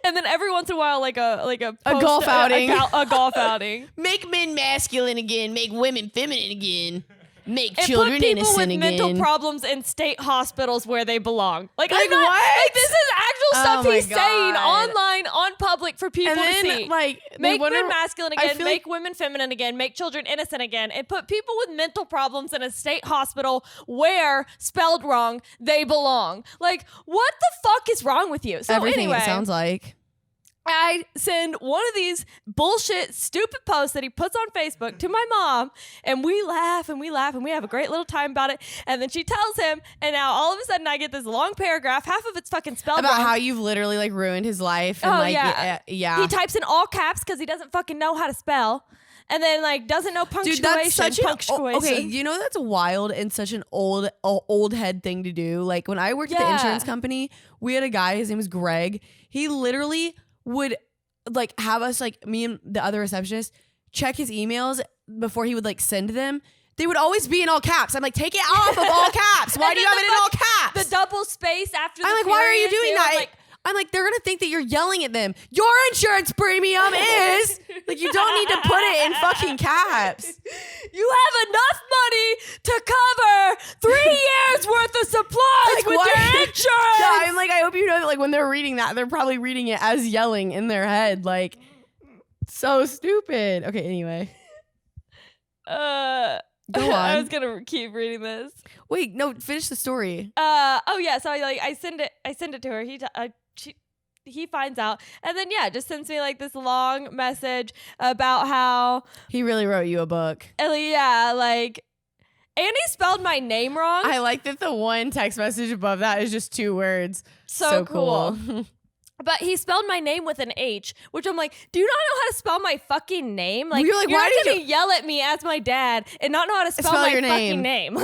And then every once in a while, like a golf outing, a golf outing. Make men masculine again. Make women feminine again. Make it children put people innocent with again. mental problems in state hospitals where they belong. Like what? Like, this is actual stuff he's saying God. online on public for people to see. Like, make men masculine again, make like women feminine again, make children innocent again, and put people with mental problems in a state hospital where, spelled wrong, they belong. Like, what the fuck is wrong with you? So everything anyway, it sounds like. I send one of these bullshit, stupid posts that he puts on Facebook to my mom, and we laugh and we have a great little time about it. And then she tells him, and now all of a sudden I get this long paragraph, half of it's fucking spelled about wrong. how you've literally like ruined his life. And, yeah. He types in all caps because he doesn't fucking know how to spell. And then like doesn't know punctuation. Dude, that's such okay, you know that's wild and such an old head thing to do. Like when I worked at the insurance company, we had a guy, his name was Greg. He literally would like have us, like me and the other receptionist, check his emails before he would like send them. They would always be in all caps. I'm like, take it off of all caps. Why do you have it in all caps? The double space after the I'm like, why are you doing that? Like, I'm like, they're going to think that you're yelling at them. Your insurance premium is like, you don't need to put it in fucking caps. You have enough money to cover 3 years worth of supplies with your insurance. Yeah, I'm like, I hope you know that like when they're reading that, they're probably reading it as yelling in their head. Like, so stupid. Okay, anyway. Go on. I was gonna keep reading this. Wait, no, finish the story. Oh yeah, so I send it to her. He finds out, and then just sends me like this long message about how he really wrote you a book. Yeah, like, and he spelled my name wrong. I like that the one text message above that is just 2 words. So cool. But he spelled my name with an H, which I'm like, do you not know how to spell my fucking name? Like, you're not going to yell at me as my dad and not know how to spell my fucking name.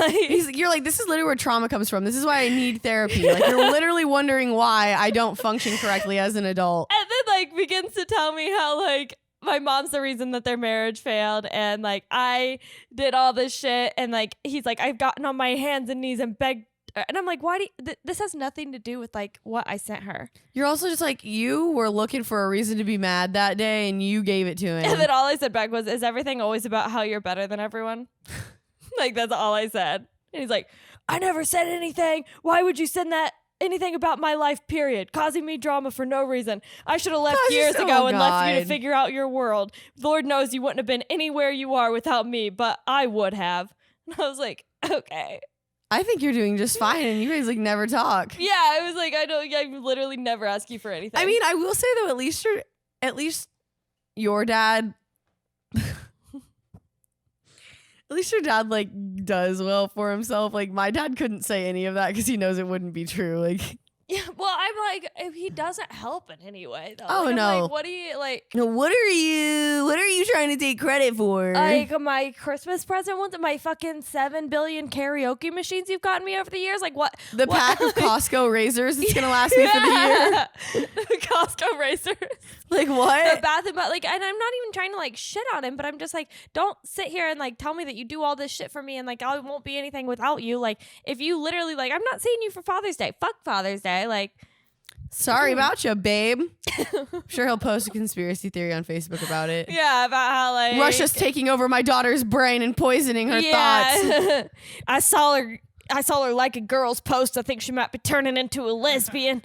You're like, this is literally where trauma comes from. This is why I need therapy. Like, you're literally wondering why I don't function correctly as an adult. And then like begins to tell me how like my mom's the reason that their marriage failed, and like I did all this shit, and like he's like, I've gotten on my hands and knees and begged, and I'm like, why do you, this has nothing to do with like what I sent her. You're also just like, you were looking for a reason to be mad that day and you gave it to him. And then all I said back was, is everything always about how you're better than everyone? Like that's all I said. And he's like, I never said anything. Why would you send that? Anything about my life, period, causing me drama for no reason. I should have left years ago and left you to figure out your world. Lord knows you wouldn't have been anywhere you are without me, but I would have. And I was like, okay. I think you're doing just fine, and you guys like never talk. Yeah, I was like, I literally never ask you for anything. I mean, I will say though, at least your dad. At least your dad like does well for himself. Like my dad couldn't say any of that because he knows it wouldn't be true. Like, yeah, well, I'm like, if he doesn't help in any way, though. Oh like, no! I'm like, what do you like? What are you trying to take credit for? Like my Christmas present ones, my fucking 7 billion karaoke machines you've gotten me over the years. Like what? The pack of Costco razors that's gonna last me for the year. The Costco razors. Like what? The Bath and Body. Like, and I'm not even trying to like shit on him, but I'm just like, don't sit here and like tell me that you do all this shit for me and like I won't be anything without you. Like if you literally like, I'm not seeing you for Father's Day. Fuck Father's Day. Like, sorry about you, babe. I'm sure he'll post a conspiracy theory on Facebook about it. Yeah, about how like Russia's taking over my daughter's brain and poisoning her thoughts. I saw her like a girl's post. I think she might be turning into a lesbian.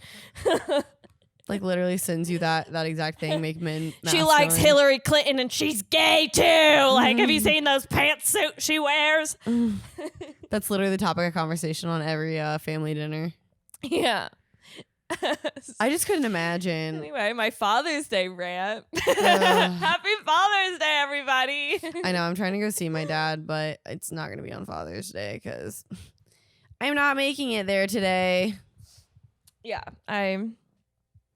Like literally sends you that exact thing. Make men. She likes Hillary Clinton and she's gay too. Like, have you seen those pantsuits she wears? That's literally the topic of conversation on every family dinner. Yeah. I just couldn't imagine. Anyway, my Father's Day rant. Happy Father's Day, everybody. I know. I'm trying to go see my dad, but it's not going to be on Father's Day because I'm not making it there today. Yeah, I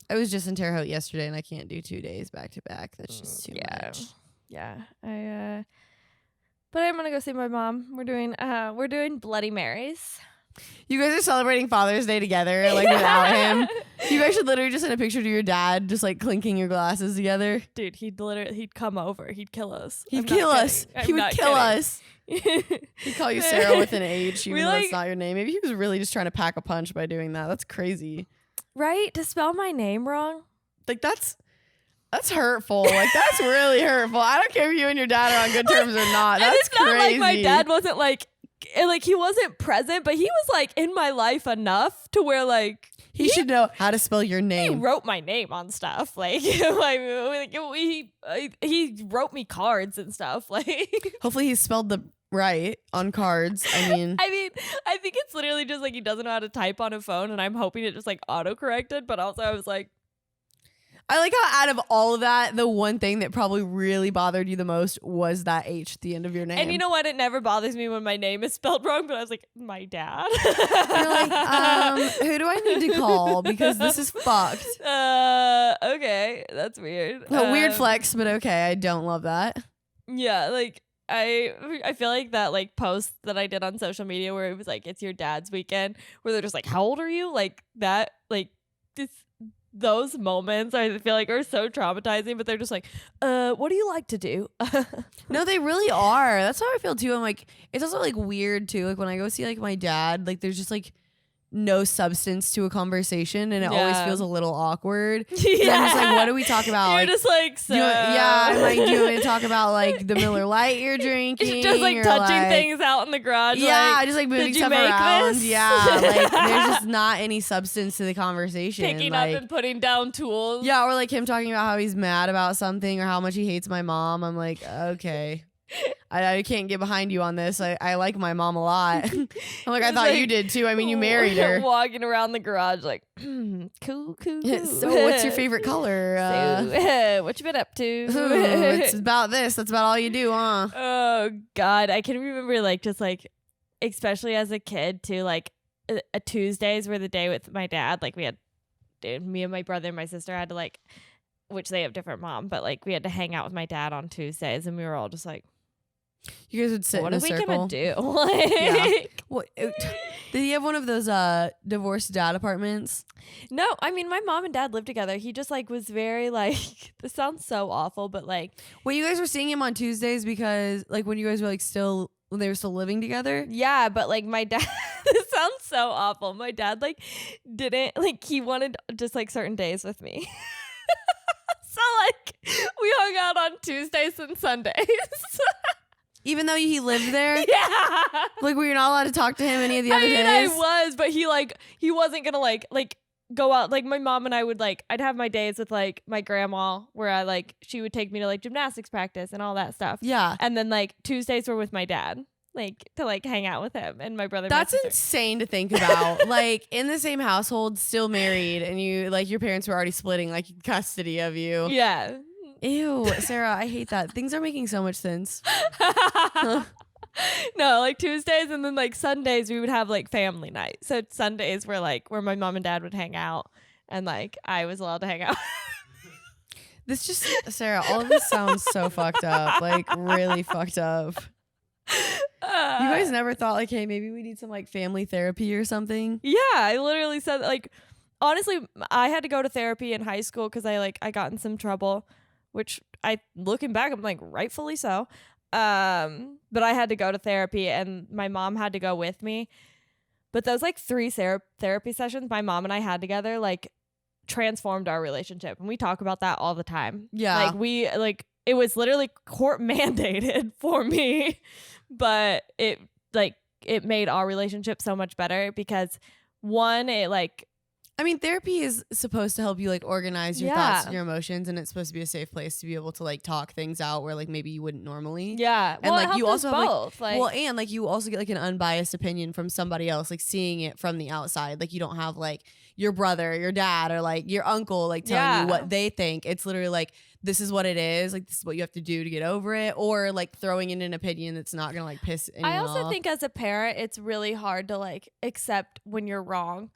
was just in Terre Haute yesterday, and I can't do 2 days back to back. That's just too much. Yeah, but I'm gonna go see my mom. We're doing Bloody Marys. You guys are celebrating Father's Day together, like without him. You guys should literally just send a picture to your dad, just like clinking your glasses together. Dude, he'd come over. He'd kill us. He'd kill us. He would kill us. He'd call you Sarah with an H, even though that's not your name. Maybe he was really just trying to pack a punch by doing that. That's crazy. Right? To spell my name wrong? Like that's hurtful. Like that's really hurtful. I don't care if you and your dad are on good terms or not. That's it's not crazy. like my dad wasn't like he wasn't present, but he was like in my life enough to where like he should know how to spell your name. He wrote my name on stuff. Like, he wrote me cards and stuff. Like, hopefully he spelled the right on cards. I mean, I think it's literally just like he doesn't know how to type on a phone, and I'm hoping it just like auto-corrected. But also, I was like, I like how out of all of that, the one thing that probably really bothered you the most was that H at the end of your name. And you know what? It never bothers me when my name is spelled wrong, but I was like, my dad. You're like, who do I need to call? Because this is fucked. Okay. That's weird. A weird flex, but okay. I don't love that. Yeah, like, I feel like that like post that I did on social media where it was like, it's your dad's weekend, where they're just like, how old are you? Like that, like this. Those moments I feel like are so traumatizing, but they're just like, what do you like to do? No, they really are. That's how I feel too. I'm like, it's also like weird too. Like when I go see like my dad, like there's just like no substance to a conversation, and it always feels a little awkward. Yeah. I'm just like, what do we talk about? You're like, just like, so. I'm like, do you want to talk about like the Miller Lite you're drinking? Just like touching things out in the garage. Yeah, like, just like moving stuff make around. This? Yeah, like there's just not any substance to the conversation. Picking like, up and putting down tools. Yeah, or like him talking about how he's mad about something or how much he hates my mom. I'm like, okay. I can't get behind you on this. I like my mom a lot. I'm like, I thought you did too. I mean, you married her. Walking around the garage like, cool. Yeah, so what's your favorite color? What you been up to? It's about this. That's about all you do, huh? Oh, God. I can remember like just like, especially as a kid too, like Tuesdays were the day with my dad. Like we had, me and my brother and my sister had to like, which they have different mom, but like we had to hang out with my dad on Tuesdays, and we were all just like, you guys would sit what in a are we circle. gonna do? Like, yeah. What? Did he have one of those divorced dad apartments? No, I mean, my mom and dad lived together. He just like was very like, this sounds so awful, but like. Well, you guys were seeing him on Tuesdays because like when you guys were like when they were still living together? Yeah, but like my dad, this sounds so awful. My dad like didn't, like he wanted just like certain days with me. So like we hung out on Tuesdays and Sundays. Even though he lived there? Yeah. Like, were you not allowed to talk to him any of the other days? I was, but he wasn't gonna like go out. Like my mom and I would like, I'd have my days with like my grandma where I like, she would take me to like gymnastics practice and all that stuff. Yeah. And then like Tuesdays were with my dad, like to like hang out with him and my brother. That's insane to think about. Like in the same household, still married, and you like your parents were already splitting like custody of you. Yeah. Ew, Sarah, I hate that. Things are making so much sense. No, like Tuesdays and then like Sundays we would have like family night. So Sundays were like where my mom and dad would hang out and like I was allowed to hang out. This just, Sarah, all of this sounds so fucked up. Like really fucked up. You guys never thought like, hey, maybe we need some like family therapy or something? Yeah, I literally said like, honestly, I had to go to therapy in high school because I got in some trouble, which looking back, I'm like rightfully so. But I had to go to therapy and my mom had to go with me. But those like 3 therapy sessions my mom and I had together like transformed our relationship, and we talk about that all the time. Yeah, like it was literally court mandated for me, but it made our relationship so much better because one, it like, I mean, therapy is supposed to help you like organize your thoughts and your emotions, and it's supposed to be a safe place to be able to like talk things out where like maybe you wouldn't normally. Yeah, and like you also have both. and like you also get like an unbiased opinion from somebody else, like seeing it from the outside. Like you don't have like your brother, your dad, or like your uncle like telling you what they think. It's literally like, this is what it is. Like this is what you have to do to get over it, or like throwing in an opinion that's not gonna like piss anyone off. I also think as a parent, it's really hard to like accept when you're wrong.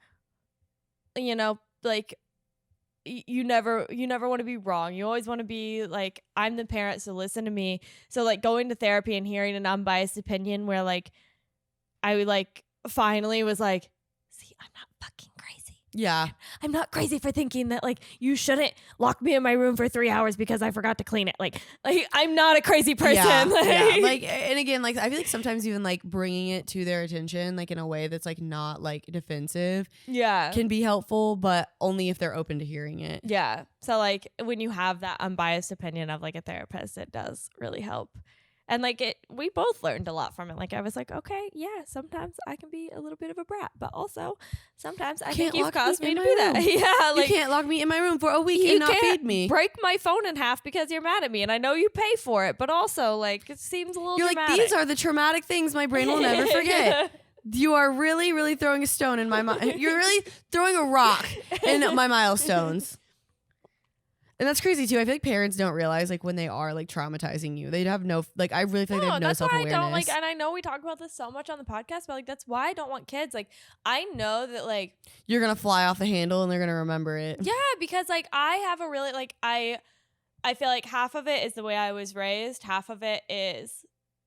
You know, like you never want to be wrong. You always want to be like, I'm the parent, so listen to me. So like going to therapy and hearing an unbiased opinion where like I would like finally was like, see, I'm not fucking crazy. Yeah. I'm not crazy for thinking that like you shouldn't lock me in my room for 3 hours because I forgot to clean it. Like I'm not a crazy person. Yeah. Like, and again, like I feel like sometimes even like bringing it to their attention, like in a way that's like not like defensive, can be helpful, but only if they're open to hearing it. Yeah. So like when you have that unbiased opinion of like a therapist, it does really help. And like we both learned a lot from it. Like I was like, okay, yeah, sometimes I can be a little bit of a brat, but also sometimes I think you've caused me to be that. Yeah, like you can't lock me in my room for a week and not feed me. Break my phone in half because you're mad at me, and I know you pay for it, but also like it seems a little. You're dramatic. Like, these are the traumatic things my brain will never forget. You are really, really throwing a stone in my mind. You're really throwing a rock in my milestones. And that's crazy too. I feel like parents don't realize like when they are like traumatizing you, they'd have no like. I really feel like they have no self-awareness. That's why I don't like. And I know we talk about this so much on the podcast, but like that's why I don't want kids. Like I know that like you're gonna fly off the handle and they're gonna remember it. Yeah, because like I have a really like I feel like half of it is the way I was raised, half of it is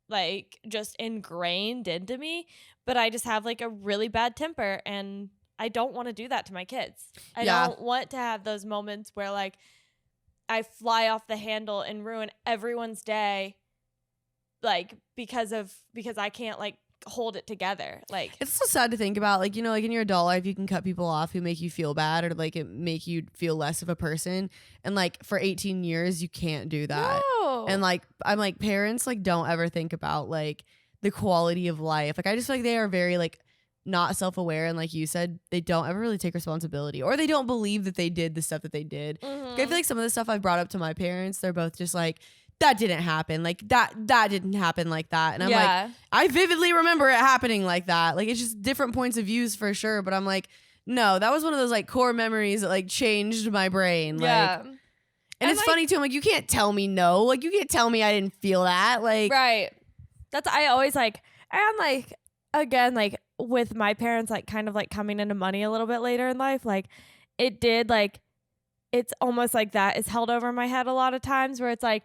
like just ingrained into me. But I just have like a really bad temper, and I don't want to do that to my kids. I don't want to have those moments where like I fly off the handle and ruin everyone's day, like because I can't like hold it together. Like it's so sad to think about. Like, you know, like in your adult life, you can cut people off who make you feel bad or like it make you feel less of a person. And like for 18 years, you can't do that. No. And like I'm like parents like don't ever think about like the quality of life. Like I just feel like they are very like not self-aware, and like you said, they don't ever really take responsibility, or they don't believe that they did the stuff that they did. Like, I feel like some of the stuff I brought up to my parents, they're both just like, that didn't happen, like that didn't happen like that. And I'm like, I vividly remember it happening like that. Like it's just different points of views for sure, but I'm like, no, that was one of those like core memories that like changed my brain. Like, and it's like, funny too, I'm like, you can't tell me no, like you can't tell me I didn't feel that. Like that's I always like. And like again, like with my parents like kind of like coming into money a little bit later in life, like it did like it's almost like that is held over my head a lot of times where it's like,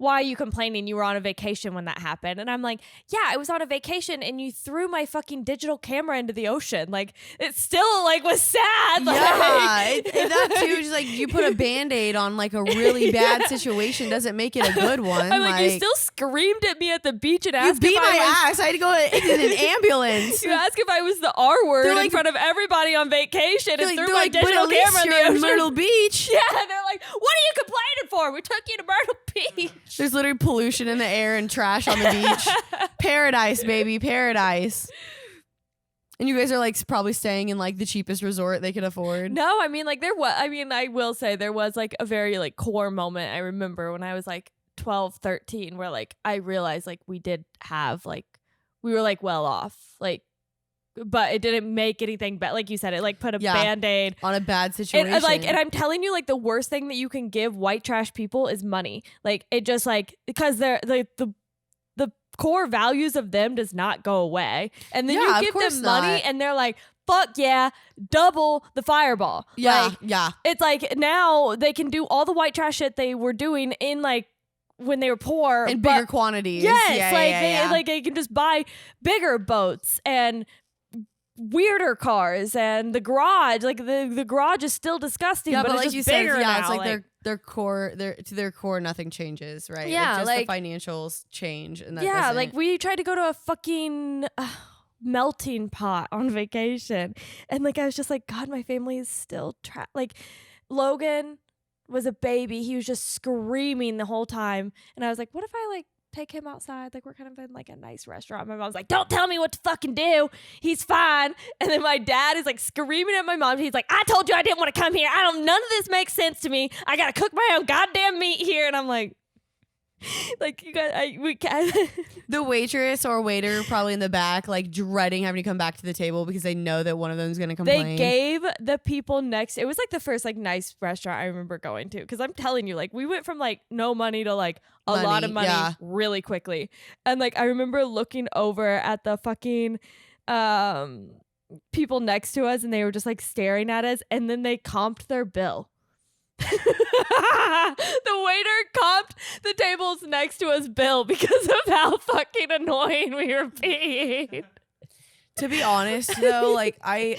why are you complaining? You were on a vacation when that happened. And I'm like, yeah, I was on a vacation and you threw my fucking digital camera into the ocean. Like, it still like was sad. Like, and that too is like you put a Band-Aid on like a really bad situation doesn't make it a good one. I'm like, you still screamed at me at the beach and asked you beat if my ass. I had to go in an ambulance. You asked if I was the R word in front of everybody on vacation and threw my digital camera in the ocean. Myrtle Beach. Yeah, and they're like, what are you complaining for? We took you to Myrtle Beach. There's literally pollution in the air and trash on the beach. Paradise, baby, paradise. And you guys are like probably staying in like the cheapest resort they could afford. No, I mean like I will say there was like a very like core moment I remember when I was like 12, 13 where like I realized like we did have like we were like well off. Like but it didn't make anything bad. Like you said, it like put a Band-Aid on a bad situation. And I'm telling you, like the worst thing that you can give white trash people is money. Like it just like because they're the core values of them does not go away. And then you give them money and they're like, fuck yeah, double the fireball. Yeah, like, it's like now they can do all the white trash shit they were doing in like when they were poor in bigger quantities. Yes, they can just buy bigger boats and weirder cars and the garage. Like the garage is still disgusting, but it's like just you bigger said, now. It's like their core. To their core, nothing changes, right? Yeah, just like the financials change, and that yeah, doesn't. like we tried to go to a fucking melting pot on vacation, and like I was just like, God, my family is still like Logan was a baby. He was just screaming the whole time, and I was like, what if I like take him outside? Like we're kind of in like a nice restaurant. My mom's like, don't tell me what to fucking do. He's fine. And then my dad is like screaming at my mom. He's like, I told you I didn't want to come here. None of this makes sense to me. I gotta cook my own goddamn meat here. And I'm like you guys, we can't. The waitress or waiter probably in the back, like dreading having to come back to the table because they know that one of them is going to complain. They gave the people next. It was like the first like nice restaurant I remember going to. Because I'm telling you, like we went from like no money to like a lot of money really quickly. And like I remember looking over at the fucking people next to us, and they were just like staring at us. And then they comped their bill. The waiter comped the tables next to us bill because of how fucking annoying we were being. To be honest though, like I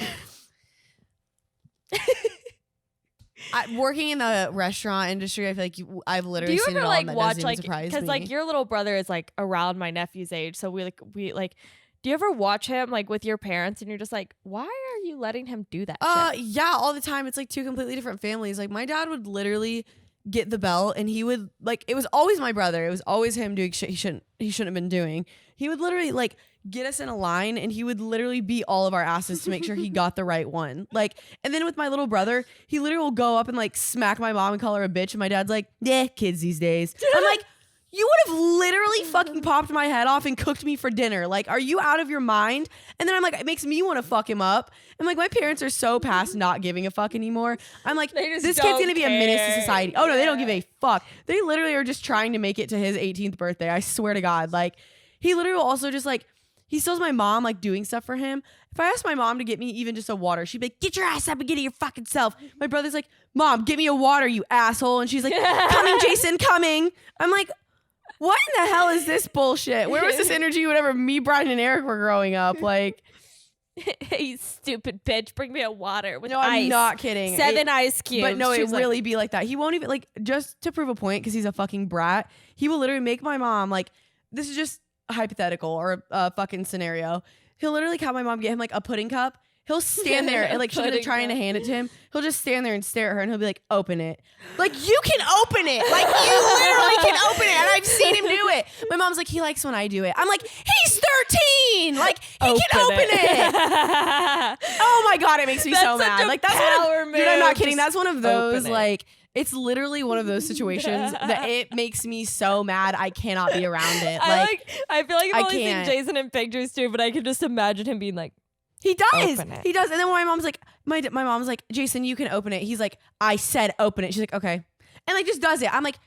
working in the restaurant industry, I feel like I've literally seen it all. Do you ever like watch like because like your little brother is like around my nephew's age, so we do you ever watch him like with your parents and you're just like, why are you letting him do that shit? Yeah, all the time. It's like two completely different families. Like my dad would literally get the belt and he would like, it was always my brother. It was always him doing shit he shouldn't have been doing. He would literally like get us in a line and he would literally beat all of our asses to make sure he got the right one. Like, and then with my little brother, he literally will go up and like smack my mom and call her a bitch. And my dad's like, yeah, kids these days. I'm like, you would have literally fucking popped my head off and cooked me for dinner. Like, are you out of your mind? And then I'm like, it makes me want to fuck him up. I'm like, my parents are so past not giving a fuck anymore. I'm like, this kid's going to be a menace to society. Oh, no, they don't give a fuck. They literally are just trying to make it to his 18th birthday. I swear to God. Like, he literally will also just like, he still has my mom like doing stuff for him. If I asked my mom to get me even just a water, she'd be like, get your ass up and get it your fucking self. My brother's like, Mom, get me a water, you asshole. And she's like, coming, Jason, coming. I'm like, what in the hell is this bullshit? Where was this energy whenever me, Brian, and Eric were growing up? Like, hey, stupid bitch, bring me a water with no, ice. I'm not kidding. 7 ice cubes. But no, it really be like that. He won't even, like, just to prove a point, because he's a fucking brat, he will literally make my mom, like, this is just hypothetical or a fucking scenario. He'll literally have my mom get him, like, a pudding cup. He'll stand there and like she's gonna trying to hand it to him. He'll just stand there and stare at her and he'll be like, open it. Like, you can open it. Like, you literally can open it. And I've seen him do it. My mom's like, he likes when I do it. I'm like, he's 13. Like, he can open it. Oh my God, it makes me so mad. Like, that's dude, I'm not kidding. That's one of those, like, it's literally one of those situations that it makes me so mad I cannot be around it. Like, I feel like I've only seen Jason in pictures too, but I could just imagine him being like, he does. He does. And then when my mom's like, my mom's like, Jason, you can open it. He's like, I said open it. She's like, okay. And like just does it. I'm like,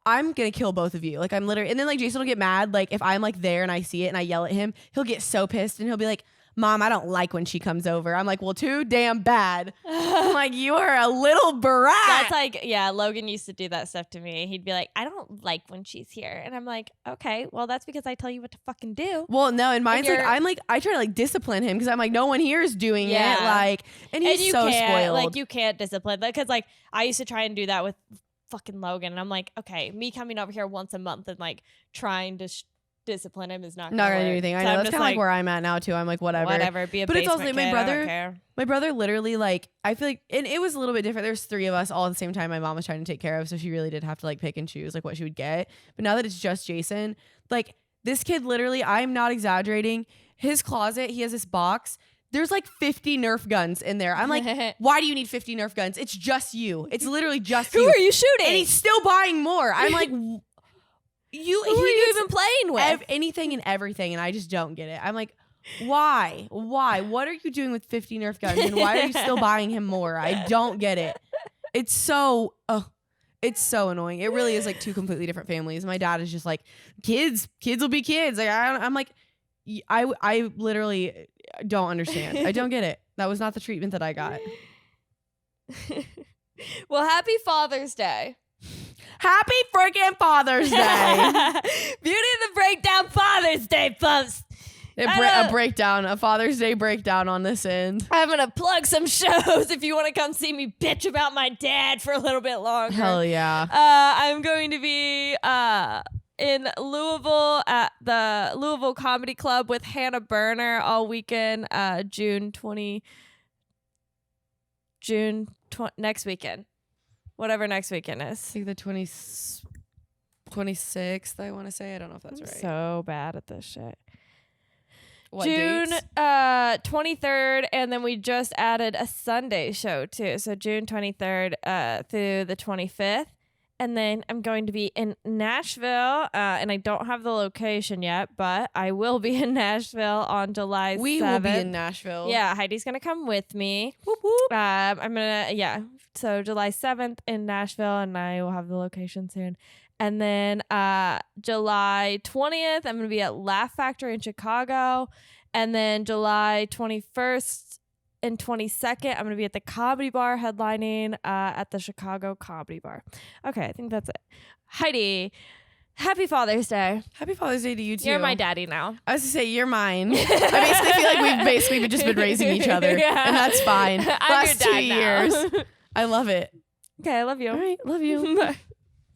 I'm going to kill both of you. Like, I'm literally, and then like Jason will get mad. Like if I'm like there and I see it and I yell at him, he'll get so pissed and he'll be like, Mom, I don't like when she comes over. I'm like, well, too damn bad. I'm like, you are a little brat. That's like, yeah, Logan used to do that stuff to me. He'd be like, I don't like when she's here. And I'm like, okay, well, that's because I tell you what to fucking do. Well, no, and mine's like, I try to like discipline him because I'm like, no one here is doing it. Like, and he's so spoiled. Like, you can't discipline because like I used to try and do that with fucking Logan. And I'm like, okay, me coming over here once a month and like trying to discipline him is not gonna do anything. I know that's kind of like where I'm at now too. I'm like, whatever. Be a but it's also like my brother. My brother literally like, I feel like, and it was a little bit different. There's 3 of us all at the same time. My mom was trying to take care of, so she really did have to like pick and choose like what she would get. But now that it's just Jason, like this kid literally, I'm not exaggerating. His closet, he has this box. There's like 50 Nerf guns in there. I'm like, why do you need 50 Nerf guns? It's just you. It's literally just you. Who are you shooting? And he's still buying more. I'm like, who are you even playing with? Anything and everything, and I just don't get it. I'm like, why? What are you doing with 50 Nerf guns, and why are you still buying him more? I don't get it. It's so annoying. It really is like 2 completely different families. My dad is just like, kids will be kids. Like I'm like, I literally don't understand. I don't get it. That was not the treatment that I got. Well, happy Father's Day. Happy freaking Father's Day. Beauty of the Breakdown Father's Day post. A Father's Day breakdown on this end. I'm going to plug some shows if you want to come see me bitch about my dad for a little bit longer. Hell yeah. I'm going to be in Louisville at the Louisville Comedy Club with Hannah Berner all weekend, next weekend. Whatever next weekend is. I think the 26th, I want to say. I don't know if that's right. So bad at this shit. What June dates? 23rd, and then we just added a Sunday show too. So June 23rd through the 25th. And then I'm going to be in Nashville, and I don't have the location yet, but I will be in Nashville on July 7th. We will be in Nashville. Yeah, Heidi's going to come with me. Whoop, whoop. So July 7th in Nashville, and I will have the location soon. And then July 20th, I'm going to be at Laugh Factory in Chicago. And then July 21st and 22nd, I'm going to be at the Comedy Bar headlining at the Chicago Comedy Bar. Okay, I think that's it. Heidi, happy Father's Day. Happy Father's Day to you too. You're my daddy now. I was to say, you're mine. I basically feel like we've basically just been raising each other. Yeah. And that's fine. I'm Last your dad 2 years. I love it. Okay, I love you. All right, love you. Bye.